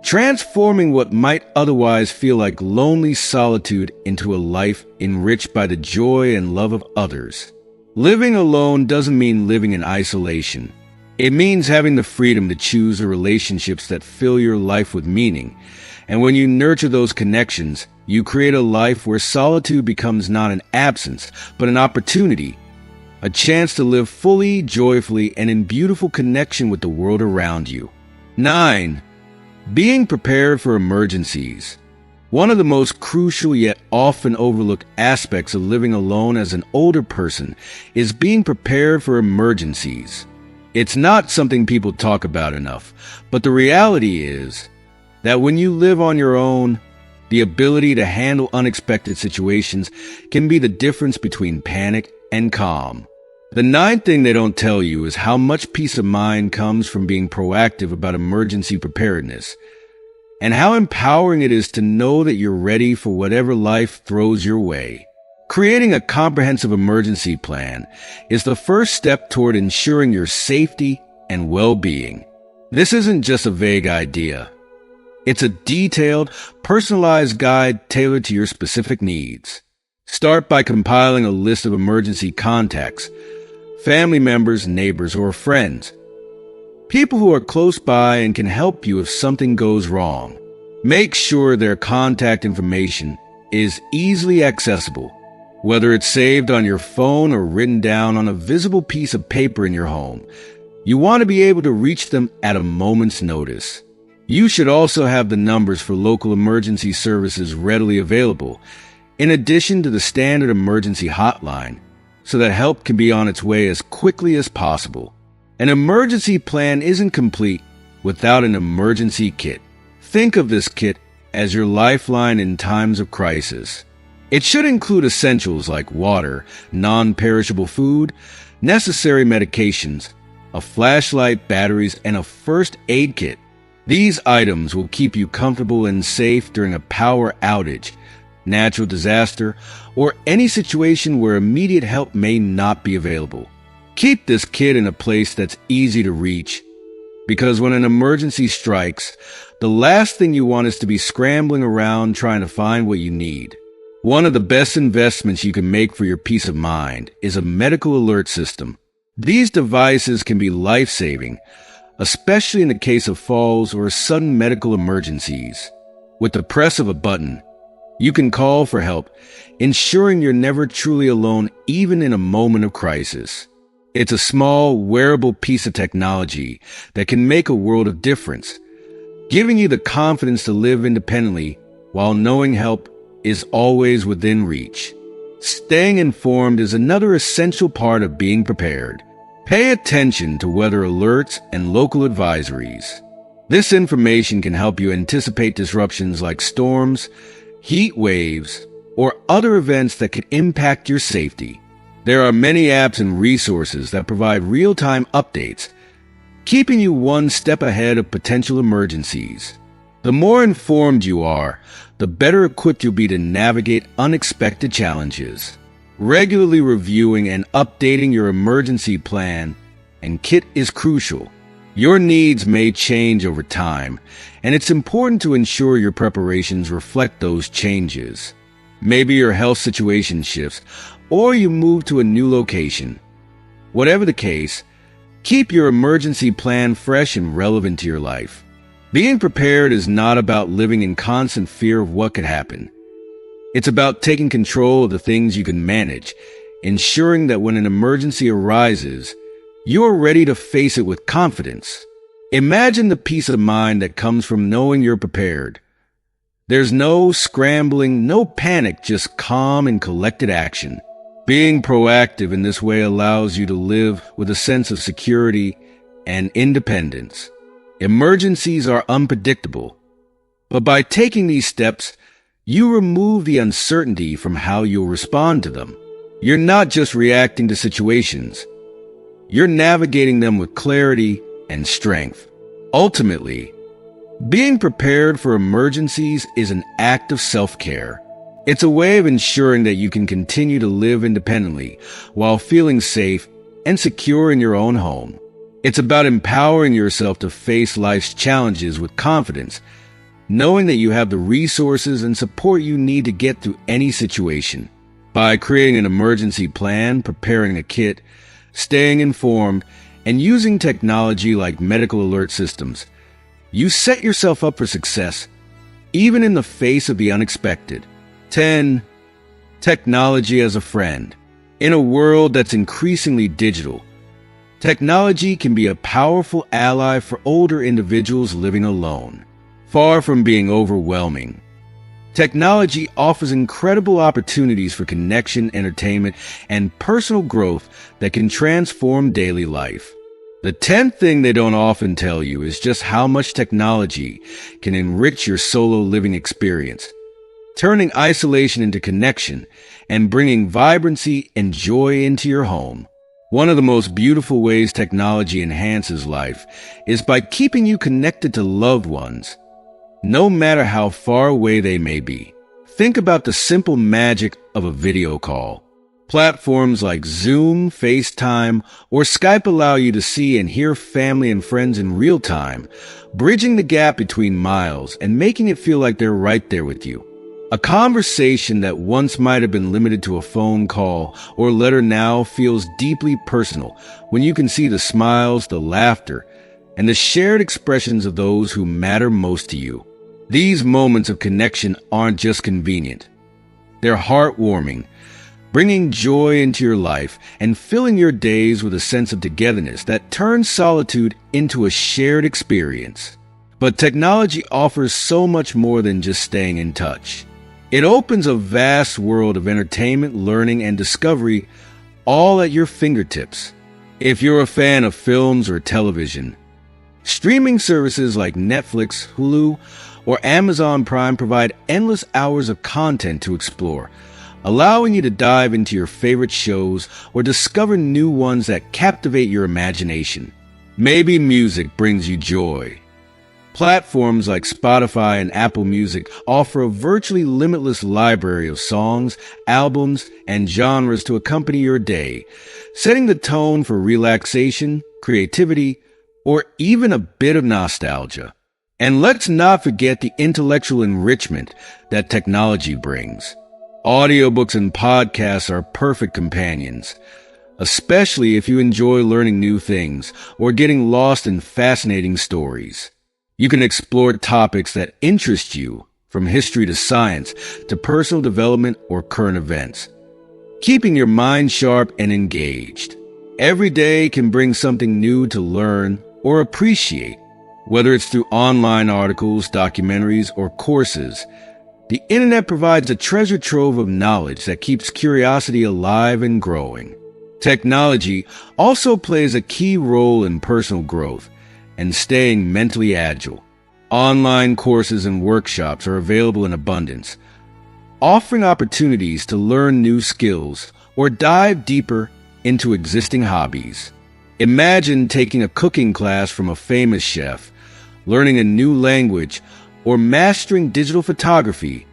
transforming what might otherwise feel like lonely solitude into a life enriched by the joy and love of others. Living alone doesn't mean living in isolation. It means having the freedom to choose the relationships that fill your life with meaning. And when you nurture those connections, you create a life where solitude becomes not an absence, but an opportunity, a chance to live fully, joyfully, and in beautiful connection with the world around you. 9. Being prepared for emergencies. One of the most crucial yet often overlooked aspects of living alone as an older person is being prepared for emergencies. It's not something people talk about enough, but the reality is that when you live on your own, the ability to handle unexpected situations can be the difference between panic and calm. The 9th thing they don't tell you is how much peace of mind comes from being proactive about emergency preparedness, and how empowering it is to know that you're ready for whatever life throws your way. Creating a comprehensive emergency plan is the first step toward ensuring your safety and well-being. This isn't just a vague idea. It's a detailed, personalized guide tailored to your specific needs. Start by compiling a list of emergency contacts, family members, neighbors, or friends, people who are close by and can help you if something goes wrong. Make sure their contact information is easily accessible, whether it's saved on your phone or written down on a visible piece of paper in your home. You want to be able to reach them at a moment's notice. You should also have the numbers for local emergency services readily available, in addition to the standard emergency hotline, so that help can be on its way as quickly as possible. An emergency plan isn't complete without an emergency kit. Think of this kit as your lifeline in times of crisis. It should include essentials like water, non-perishable food, necessary medications, a flashlight, batteries, and a first aid kit. These items will keep you comfortable and safe during a power outage, natural disaster, or any situation where immediate help may not be available. Keep this kit in a place that's easy to reach, because when an emergency strikes, the last thing you want is to be scrambling around trying to find what you need. One of the best investments you can make for your peace of mind is a medical alert system. These devices can be life-saving, especially in the case of falls or sudden medical emergencies. With the press of a button, you can call for help, ensuring you're never truly alone even in a moment of crisis. It's a small, wearable piece of technology that can make a world of difference, giving you the confidence to live independently while knowing help is always within reach. Staying informed is another essential part of being prepared. Pay attention to weather alerts and local advisories. This information can help you anticipate disruptions like storms, heat waves, or other events that could impact your safety. There are many apps and resources that provide real-time updates, keeping you one step ahead of potential emergencies. The more informed you are, the better equipped you'll be to navigate unexpected challenges. Regularly reviewing and updating your emergency plan and kit is crucial. Your needs may change over time, and it's important to ensure your preparations reflect those changes. Maybe your health situation shifts, or you move to a new location. Whatever the case, keep your emergency plan fresh and relevant to your life. Being prepared is not about living in constant fear of what could happen. It's about taking control of the things you can manage ensuring that when an emergency arises, you're ready to face it with confidence. Imagine the peace of mind that comes from knowing you're prepared. There's no scrambling, no panic, just calm and collected action. Being proactive in this way allows you to live with a sense of security and independence. Emergencies are unpredictable, but by taking these steps, you remove the uncertainty from how you'll respond to them. You're not just reacting to situations. You're navigating them with clarity and strength. Ultimately, being prepared for emergencies is an act of self-care. It's a way of ensuring that you can continue to live independently while feeling safe and secure in your own home. It's about empowering yourself to face life's challenges with confidence, knowing that you have the resources and support you need to get through any situation. By creating an emergency plan, preparing a kit, staying informed, and using technology like medical alert systems, you set yourself up for success, even in the face of the unexpected. 10. Technology as a friend. In a world that's increasingly digital, technology can be a powerful ally for older individuals living alone. Far from being overwhelming, technology offers incredible opportunities for connection, entertainment, and personal growth that can transform daily life. The 10th thing they don't often tell you is just how much technology can enrich your solo living experience, turning isolation into connection and bringing vibrancy and joy into your home. One of the most beautiful ways technology enhances life is by keeping you connected to loved ones, no matter how far away they may be. Think about the simple magic of a video call. Platforms like Zoom, FaceTime, or Skype allow you to see and hear family and friends in real time, bridging the gap between miles and making it feel like they're right there with you. A conversation that once might have been limited to a phone call or letter now feels deeply personal when you can see the smiles, the laughter, and the shared expressions of those who matter most to you. These moments of connection aren't just convenient. They're heartwarming, bringing joy into your life and filling your days with a sense of togetherness that turns solitude into a shared experience. But technology offers so much more than just staying in touch. It opens a vast world of entertainment, learning, and discovery, all at your fingertips. If you're a fan of films or television, streaming services like Netflix, Hulu, or Amazon Prime provide endless hours of content to explore, allowing you to dive into your favorite shows or discover new ones that captivate your imagination. Maybe music brings you joy. Platforms like Spotify and Apple Music offer a virtually limitless library of songs, albums, and genres to accompany your day, setting the tone for relaxation, creativity, or even a bit of nostalgia. And let's not forget the intellectual enrichment that technology brings. Audiobooks and podcasts are perfect companions, especially if you enjoy learning new things or getting lost in fascinating stories. You can explore topics that interest you, from history to science to personal development or current events, keeping your mind sharp and engaged. Every day can bring something new to learn or appreciate. Whether it's through online articles, documentaries, or courses, the internet provides a treasure trove of knowledge that keeps curiosity alive and growing. Technology also plays a key role in personal growth and staying mentally agile. Online courses and workshops are available in abundance, offering opportunities to learn new skills or dive deeper into existing hobbies. Imagine taking a cooking class from a famous chef, learning a new language, or mastering digital photography,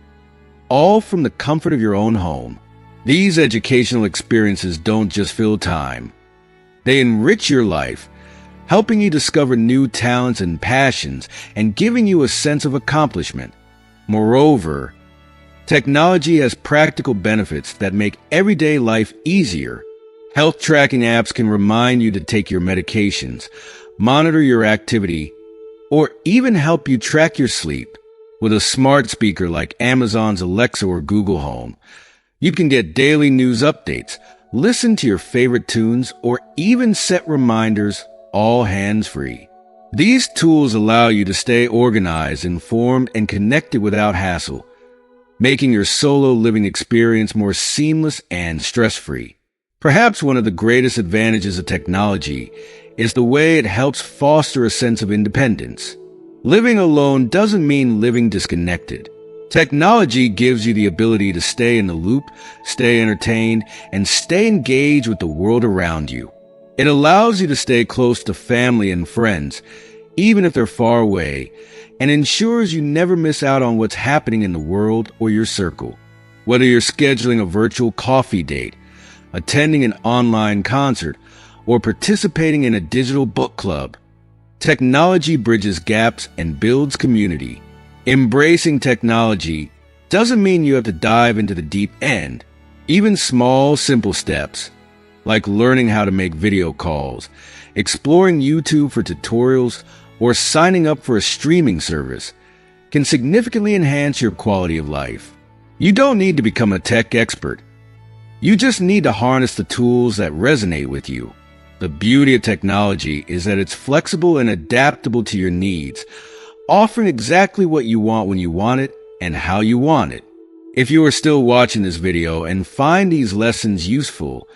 all from the comfort of your own home. These educational experiences don't just fill time. They enrich your life, helping you discover new talents and passions and giving you a sense of accomplishment. Moreover, technology has practical benefits that make everyday life easier. Health tracking apps can remind you to take your medications, monitor your activity, or even help you track your sleep. With a smart speaker like Amazon's Alexa or Google Home, you can get daily news updates, listen to your favorite tunes, or even set reminders, all hands-free. These tools allow you to stay organized, informed, and connected without hassle, making your solo living experience more seamless and stress-free. Perhaps one of the greatest advantages of technology is the way it helps foster a sense of independence. Living alone doesn't mean living disconnected. Technology gives you the ability to stay in the loop, stay entertained, and stay engaged with the world around you. It allows you to stay close to family and friends, even if they're far away, and ensures you never miss out on what's happening in the world or your circle. Whether you're scheduling a virtual coffee date, attending an online concert, or participating in a digital book club, technology bridges gaps and builds community. Embracing technology doesn't mean you have to dive into the deep end. Even small, simple steps, like learning how to make video calls, exploring YouTube for tutorials, or signing up for a streaming service, can significantly enhance your quality of life. You don't need to become a tech expert. You just need to harness the tools that resonate with you. The beauty of technology is that it's flexible and adaptable to your needs, offering exactly what you want when you want it and how you want it. If you are still watching this video and find these lessons useful,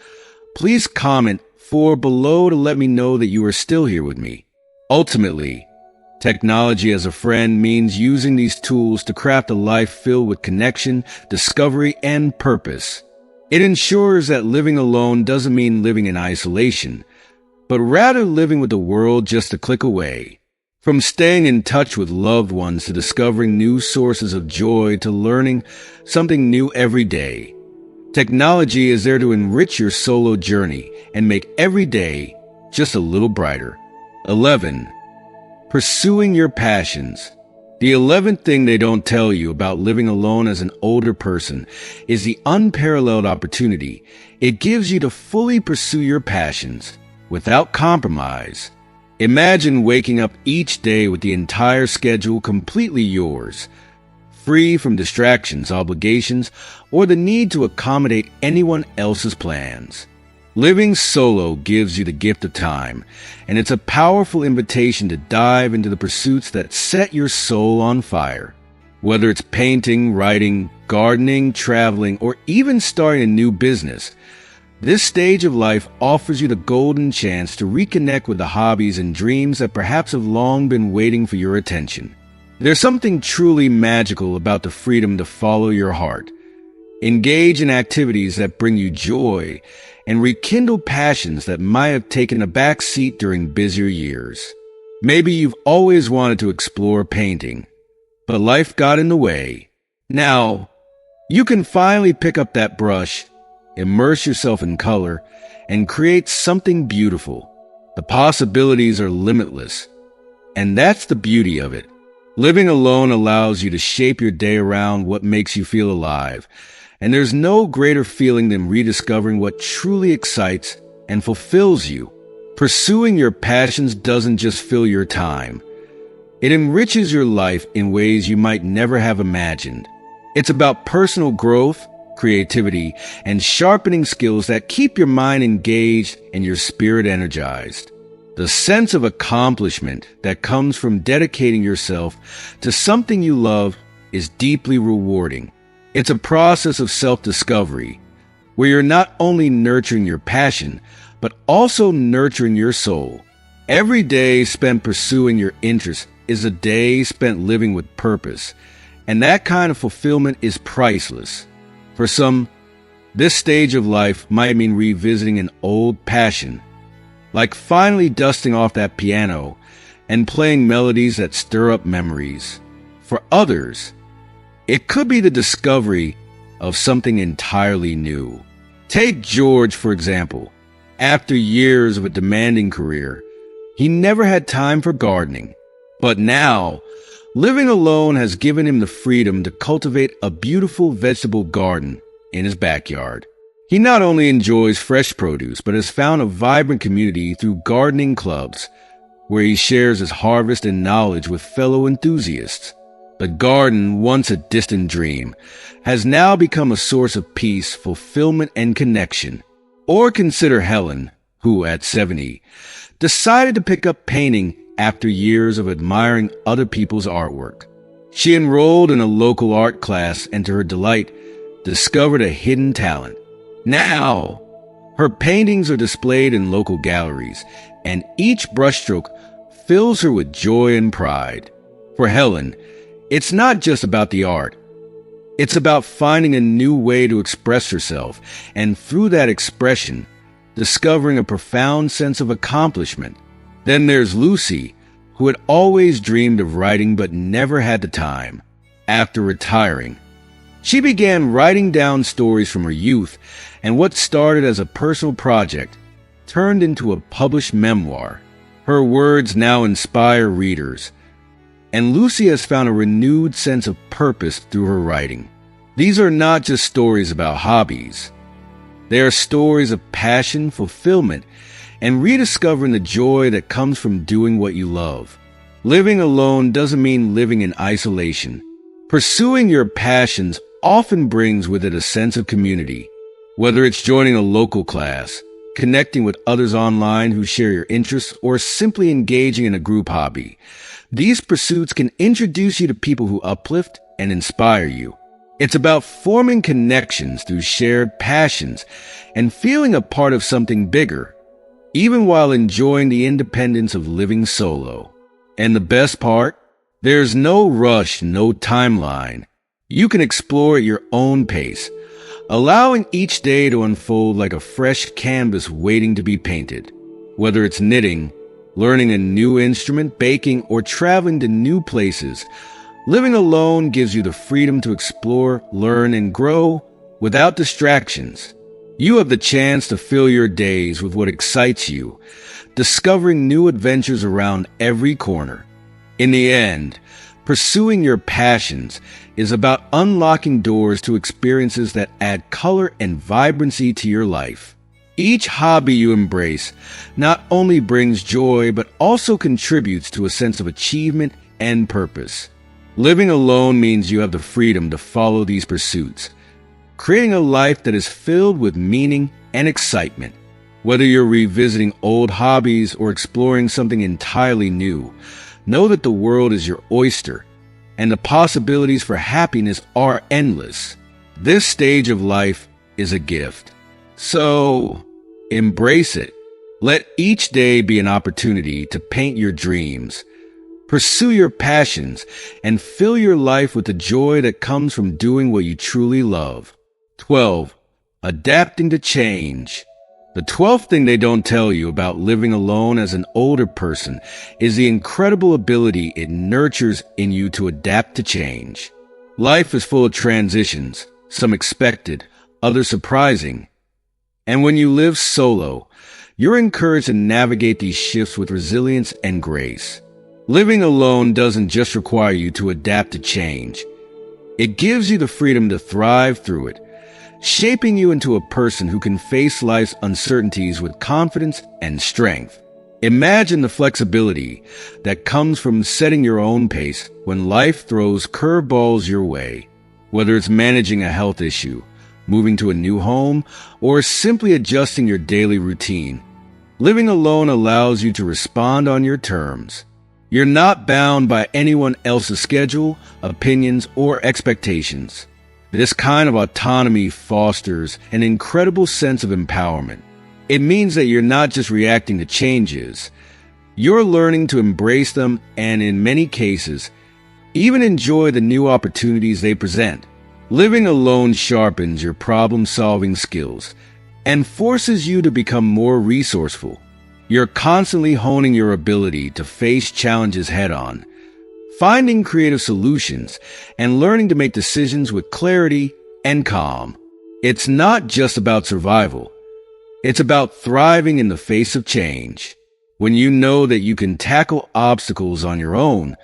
please comment below to let me know that you are still here with me. Ultimately, technology as a friend means using these tools to craft a life filled with connection, discovery, and purpose. It ensures that living alone doesn't mean living in isolation, but rather living with the world just a click away. From staying in touch with loved ones to discovering new sources of joy to learning something new every day, technology is there to enrich your solo journey and make every day just a little brighter. 11. Pursuing your passions. The 11th thing they don't tell you about living alone as an older person is the unparalleled opportunity it gives you to fully pursue your passions without compromise. Imagine waking up each day with the entire schedule completely yours, free from distractions, obligations, or the need to accommodate anyone else's plans. Living solo gives you the gift of time, and it's a powerful invitation to dive into the pursuits that set your soul on fire. Whether it's painting, writing, gardening, traveling, or even starting a new business, this stage of life offers you the golden chance to reconnect with the hobbies and dreams that perhaps have long been waiting for your attention. There's something truly magical about the freedom to follow your heart, engage in activities that bring you joy, and rekindle passions that might have taken a back seat during busier years. Maybe you've always wanted to explore painting, but life got in the way. Now, you can finally pick up that brush, immerse yourself in color, and create something beautiful. The possibilities are limitless, and that's the beauty of it. Living alone allows you to shape your day around what makes you feel alive, and there's no greater feeling than rediscovering what truly excites and fulfills you. Pursuing your passions doesn't just fill your time. It enriches your life in ways you might never have imagined. It's about personal growth, creativity, and sharpening skills that keep your mind engaged and your spirit energized. The sense of accomplishment that comes from dedicating yourself to something you love is deeply rewarding. It's a process of self-discovery, where you're not only nurturing your passion, but also nurturing your soul. Every day spent pursuing your interests is a day spent living with purpose, and that kind of fulfillment is priceless. For some, this stage of life might mean revisiting an old passion, like finally dusting off that piano and playing melodies that stir up memories. For others, it could be the discovery of something entirely new. Take George, for example. After years of a demanding career, he never had time for gardening. But now, living alone has given him the freedom to cultivate a beautiful vegetable garden in his backyard. He not only enjoys fresh produce, but has found a vibrant community through gardening clubs, where he shares his harvest and knowledge with fellow enthusiasts. The garden, once a distant dream, has now become a source of peace, fulfillment, and connection. Or consider Helen, who at 70 decided to pick up painting after years of admiring other people's artwork. She enrolled in a local art class and to her delight, discovered a hidden talent. Now, her paintings are displayed in local galleries, and each brushstroke fills her with joy and pride. For Helen, it's not just about the art. It's about finding a new way to express herself, and through that expression, discovering a profound sense of accomplishment. Then there's Lucy, who had always dreamed of writing but never had the time. After retiring, she began writing down stories from her youth, and what started as a personal project turned into a published memoir. Her words now inspire readers, and Lucy has found a renewed sense of purpose through her writing. These are not just stories about hobbies. They are stories of passion, fulfillment, and rediscovering the joy that comes from doing what you love. Living alone doesn't mean living in isolation. Pursuing your passions often brings with it a sense of community. Whether it's joining a local class, connecting with others online who share your interests, or simply engaging in a group hobby, these pursuits can introduce you to people who uplift and inspire you. It's about forming connections through shared passions and feeling a part of something bigger, even while enjoying the independence of living solo. And the best part? There's no rush, no timeline. You can explore at your own pace, allowing each day to unfold like a fresh canvas waiting to be painted. Whether it's knitting, learning a new instrument, baking, or traveling to new places, living alone gives you the freedom to explore, learn, and grow without distractions. You have the chance to fill your days with what excites you, discovering new adventures around every corner. In the end, pursuing your passions is about unlocking doors to experiences that add color and vibrancy to your life. Each hobby you embrace not only brings joy, but also contributes to a sense of achievement and purpose. Living alone means you have the freedom to follow these pursuits, creating a life that is filled with meaning and excitement. Whether you're revisiting old hobbies or exploring something entirely new, know that the world is your oyster, and the possibilities for happiness are endless. This stage of life is a gift. So, embrace it. Let each day be an opportunity to paint your dreams, pursue your passions, and fill your life with the joy that comes from doing what you truly love. 12. Adapting to change. The 12th thing they don't tell you about living alone as an older person is the incredible ability it nurtures in you to adapt to change. Life is full of transitions, some expected, others surprising. And when you live solo, you're encouraged to navigate these shifts with resilience and grace. Living alone doesn't just require you to adapt to change. It gives you the freedom to thrive through it, shaping you into a person who can face life's uncertainties with confidence and strength. Imagine the flexibility that comes from setting your own pace when life throws curveballs your way. Whether it's managing a health issue, moving to a new home, or simply adjusting your daily routine, living alone allows you to respond on your terms. You're not bound by anyone else's schedule, opinions, or expectations. This kind of autonomy fosters an incredible sense of empowerment. It means that you're not just reacting to changes, you're learning to embrace them and, in many cases, even enjoy the new opportunities they present. Living alone sharpens your problem-solving skills and forces you to become more resourceful. You're constantly honing your ability to face challenges head-on, finding creative solutions, and learning to make decisions with clarity and calm. It's not just about survival. It's about thriving in the face of change. When you know that you can tackle obstacles on your own,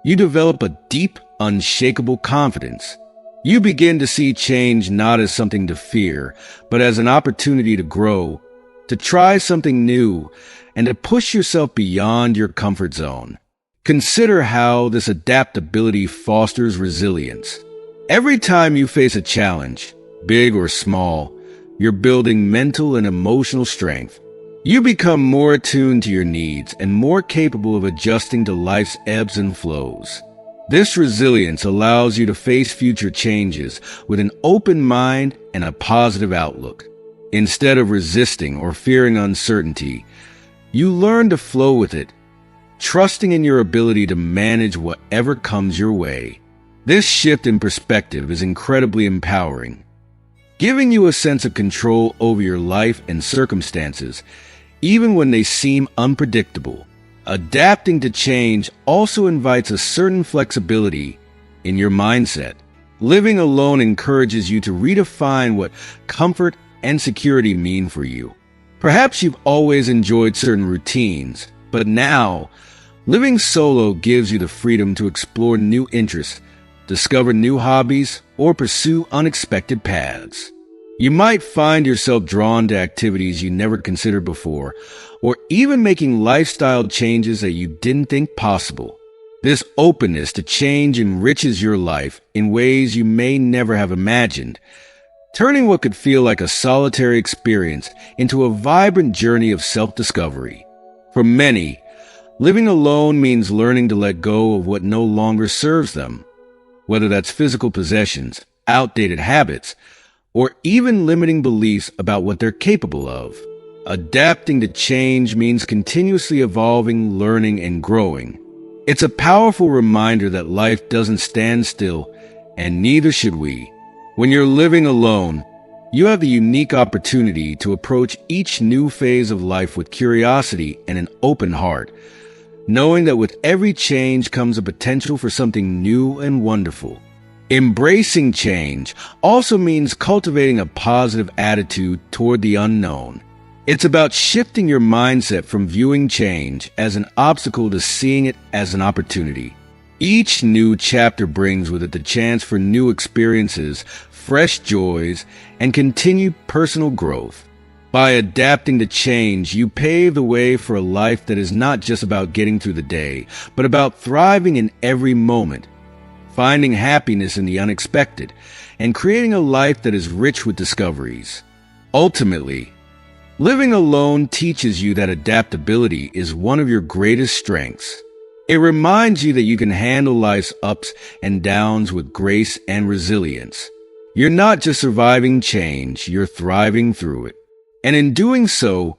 you develop a deep, unshakable confidence. You begin to see change not as something to fear, but as an opportunity to grow, to try something new, and to push yourself beyond your comfort zone. Consider how this adaptability fosters resilience. Every time you face a challenge, big or small, You're building mental and emotional strength. You become more attuned to your needs and more capable of adjusting to life's ebbs and flows. This resilience allows you to face future changes with an open mind and a positive outlook. Instead of resisting or fearing uncertainty, you learn to flow with it, trusting in your ability to manage whatever comes your way. This shift in perspective is incredibly empowering, giving you a sense of control over your life and circumstances, even when they seem unpredictable. Adapting to change also invites a certain flexibility in your mindset. Living alone encourages you to redefine what comfort and security mean for you. Perhaps you've always enjoyed certain routines, but now, living solo gives you the freedom to explore new interests, discover new hobbies, or pursue unexpected paths. You might find yourself drawn to activities you never considered before, or even making lifestyle changes that you didn't think possible. This openness to change enriches your life in ways you may never have imagined, turning what could feel like a solitary experience into a vibrant journey of self-discovery. For many, living alone means learning to let go of what no longer serves them, whether that's physical possessions, outdated habits, or even limiting beliefs about what they're capable of. Adapting to change means continuously evolving, learning, and growing. It's a powerful reminder that life doesn't stand still, and neither should we. When you're living alone, you have the unique opportunity to approach each new phase of life with curiosity and an open heart, knowing that with every change comes a potential for something new and wonderful. Embracing change also means cultivating a positive attitude toward the unknown. It's about shifting your mindset from viewing change as an obstacle to seeing it as an opportunity. Each new chapter brings with it the chance for new experiences, fresh joys, and continued personal growth. By adapting to change, you pave the way for a life that is not just about getting through the day, but about thriving in every moment, finding happiness in the unexpected, and creating a life that is rich with discoveries. Ultimately, living alone teaches you that adaptability is one of your greatest strengths. It reminds you that you can handle life's ups and downs with grace and resilience. You're not just surviving change, you're thriving through it. And in doing so,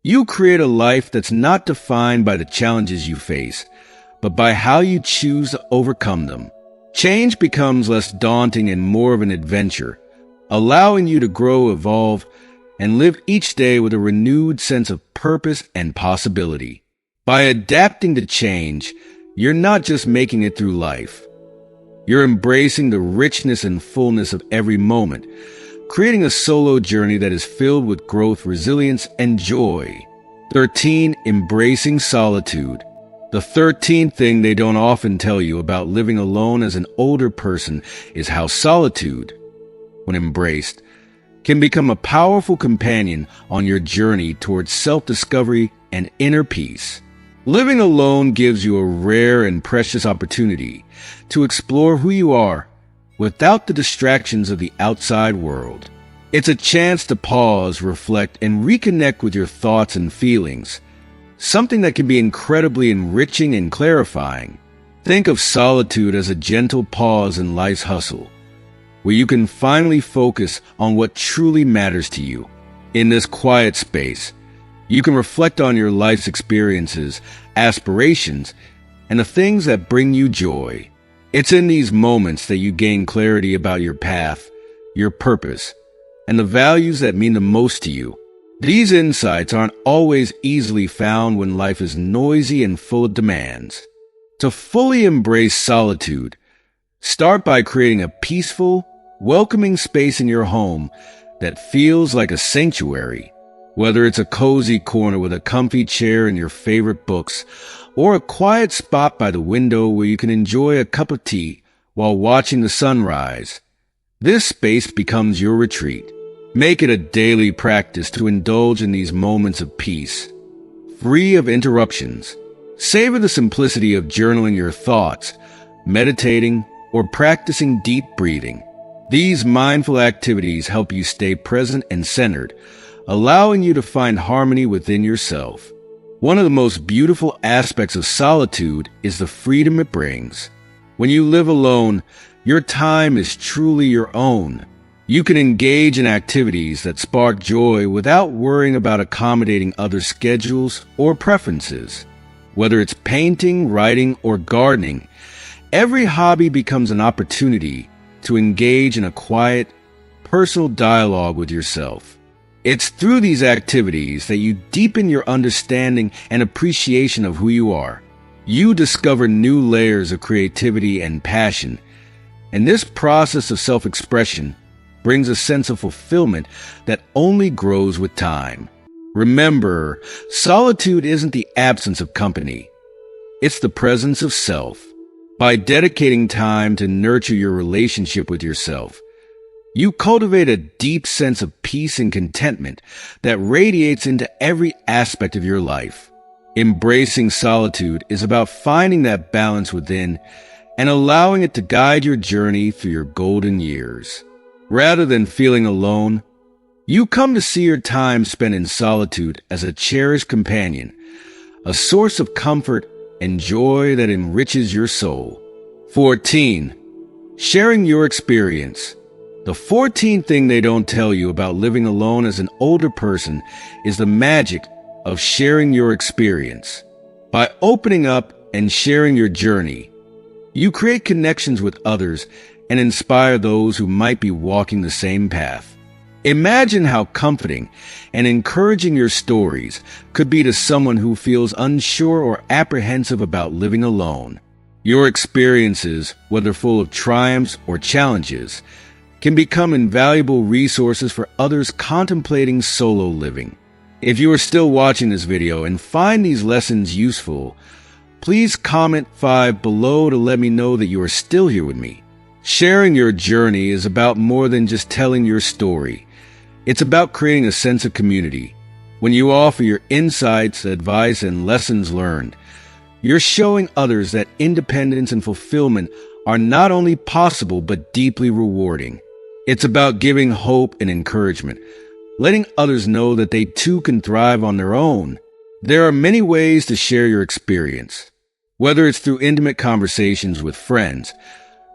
you create a life that's not defined by the challenges you face, but by how you choose to overcome them. Change becomes less daunting and more of an adventure, allowing you to grow, evolve, and live each day with a renewed sense of purpose and possibility. By adapting to change, you're not just making it through life. You're embracing the richness and fullness of every moment, creating a solo journey that is filled with growth, resilience, and joy. 13. Embracing solitude. The 13th thing they don't often tell you about living alone as an older person is how solitude, when embraced, can become a powerful companion on your journey towards self-discovery and inner peace. Living alone gives you a rare and precious opportunity to explore who you are without the distractions of the outside world. It's a chance to pause, reflect, and reconnect with your thoughts and feelings, something that can be incredibly enriching and clarifying. Think of solitude as a gentle pause in life's hustle, where you can finally focus on what truly matters to you. In this quiet space, you can reflect on your life's experiences, aspirations, and the things that bring you joy. It's in these moments that you gain clarity about your path, your purpose, and the values that mean the most to you. These insights aren't always easily found when life is noisy and full of demands. To fully embrace solitude, start by creating a peaceful, welcoming space in your home that feels like a sanctuary. Whether it's a cozy corner with a comfy chair and your favorite books, or a quiet spot by the window where you can enjoy a cup of tea while watching the sunrise, this space becomes your retreat. Make it a daily practice to indulge in these moments of peace, free of interruptions. Savor the simplicity of journaling your thoughts, meditating, or practicing deep breathing. These mindful activities help you stay present and centered, allowing you to find harmony within yourself. One of the most beautiful aspects of solitude is the freedom it brings. When you live alone, your time is truly your own. You can engage in activities that spark joy without worrying about accommodating other schedules or preferences. Whether it's painting, writing, or gardening, every hobby becomes an opportunity to engage in a quiet, personal dialogue with yourself. It's through these activities that you deepen your understanding and appreciation of who you are. You discover new layers of creativity and passion, and this process of self-expression brings a sense of fulfillment that only grows with time. Remember, solitude isn't the absence of company. It's the presence of self. By dedicating time to nurture your relationship with yourself, you cultivate a deep sense of peace and contentment that radiates into every aspect of your life. Embracing solitude is about finding that balance within and allowing it to guide your journey through your golden years. Rather than feeling alone, you come to see your time spent in solitude as a cherished companion, a source of comfort and joy that enriches your soul. 14. Sharing your experience. The 14th thing they don't tell you about living alone as an older person is the magic of sharing your experience. By opening up and sharing your journey, you create connections with others and inspire those who might be walking the same path. Imagine how comforting and encouraging your stories could be to someone who feels unsure or apprehensive about living alone. Your experiences, whether full of triumphs or challenges, can become invaluable resources for others contemplating solo living. If you are still watching this video and find these lessons useful, please comment 5 below to let me know that you are still here with me. Sharing your journey is about more than just telling your story. It's about creating a sense of community. When you offer your insights, advice, and lessons learned, you're showing others that independence and fulfillment are not only possible but deeply rewarding. It's about giving hope and encouragement, letting others know that they too can thrive on their own. There are many ways to share your experience, whether it's through intimate conversations with friends,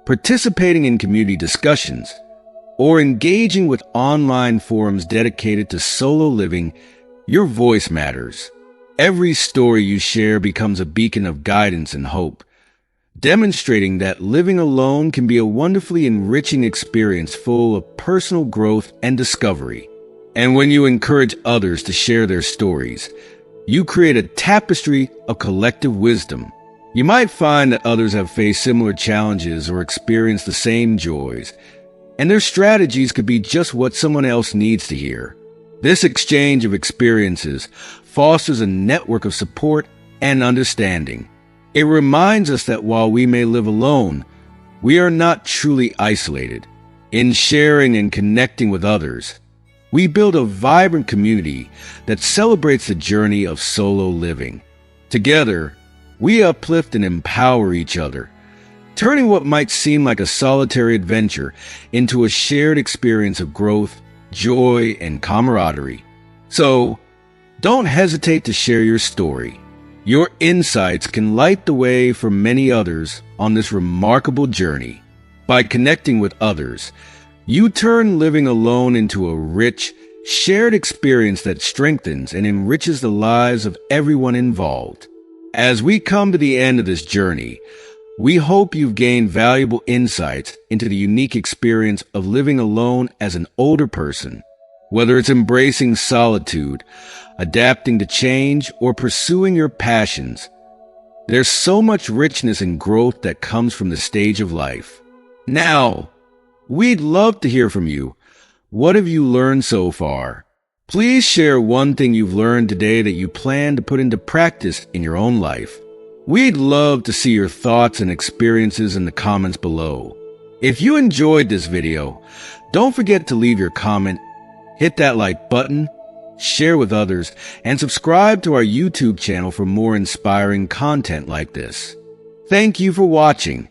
participating in community discussions, or engaging with online forums dedicated to solo living. Your voice matters. Every story you share becomes a beacon of guidance and hope, demonstrating that living alone can be a wonderfully enriching experience full of personal growth and discovery. And when you encourage others to share their stories, you create a tapestry of collective wisdom. You might find that others have faced similar challenges or experienced the same joys, and their strategies could be just what someone else needs to hear. This exchange of experiences fosters a network of support and understanding. It reminds us that while we may live alone, we are not truly isolated. In sharing and connecting with others, we build a vibrant community that celebrates the journey of solo living. Together, we uplift and empower each other, turning what might seem like a solitary adventure into a shared experience of growth, joy, and camaraderie. So, don't hesitate to share your story. Your insights can light the way for many others on this remarkable journey. By connecting with others, you turn living alone into a rich, shared experience that strengthens and enriches the lives of everyone involved. As we come to the end of this journey, we hope you've gained valuable insights into the unique experience of living alone as an older person. Whether it's embracing solitude, adapting to change, or pursuing your passions, there's so much richness and growth that comes from the stage of life. Now, we'd love to hear from you. What have you learned so far? Please share one thing you've learned today that you plan to put into practice in your own life. We'd love to see your thoughts and experiences in the comments below. If you enjoyed this video, don't forget to leave your comment, hit that like button, share with others, and subscribe to our YouTube channel for more inspiring content like this. Thank you for watching.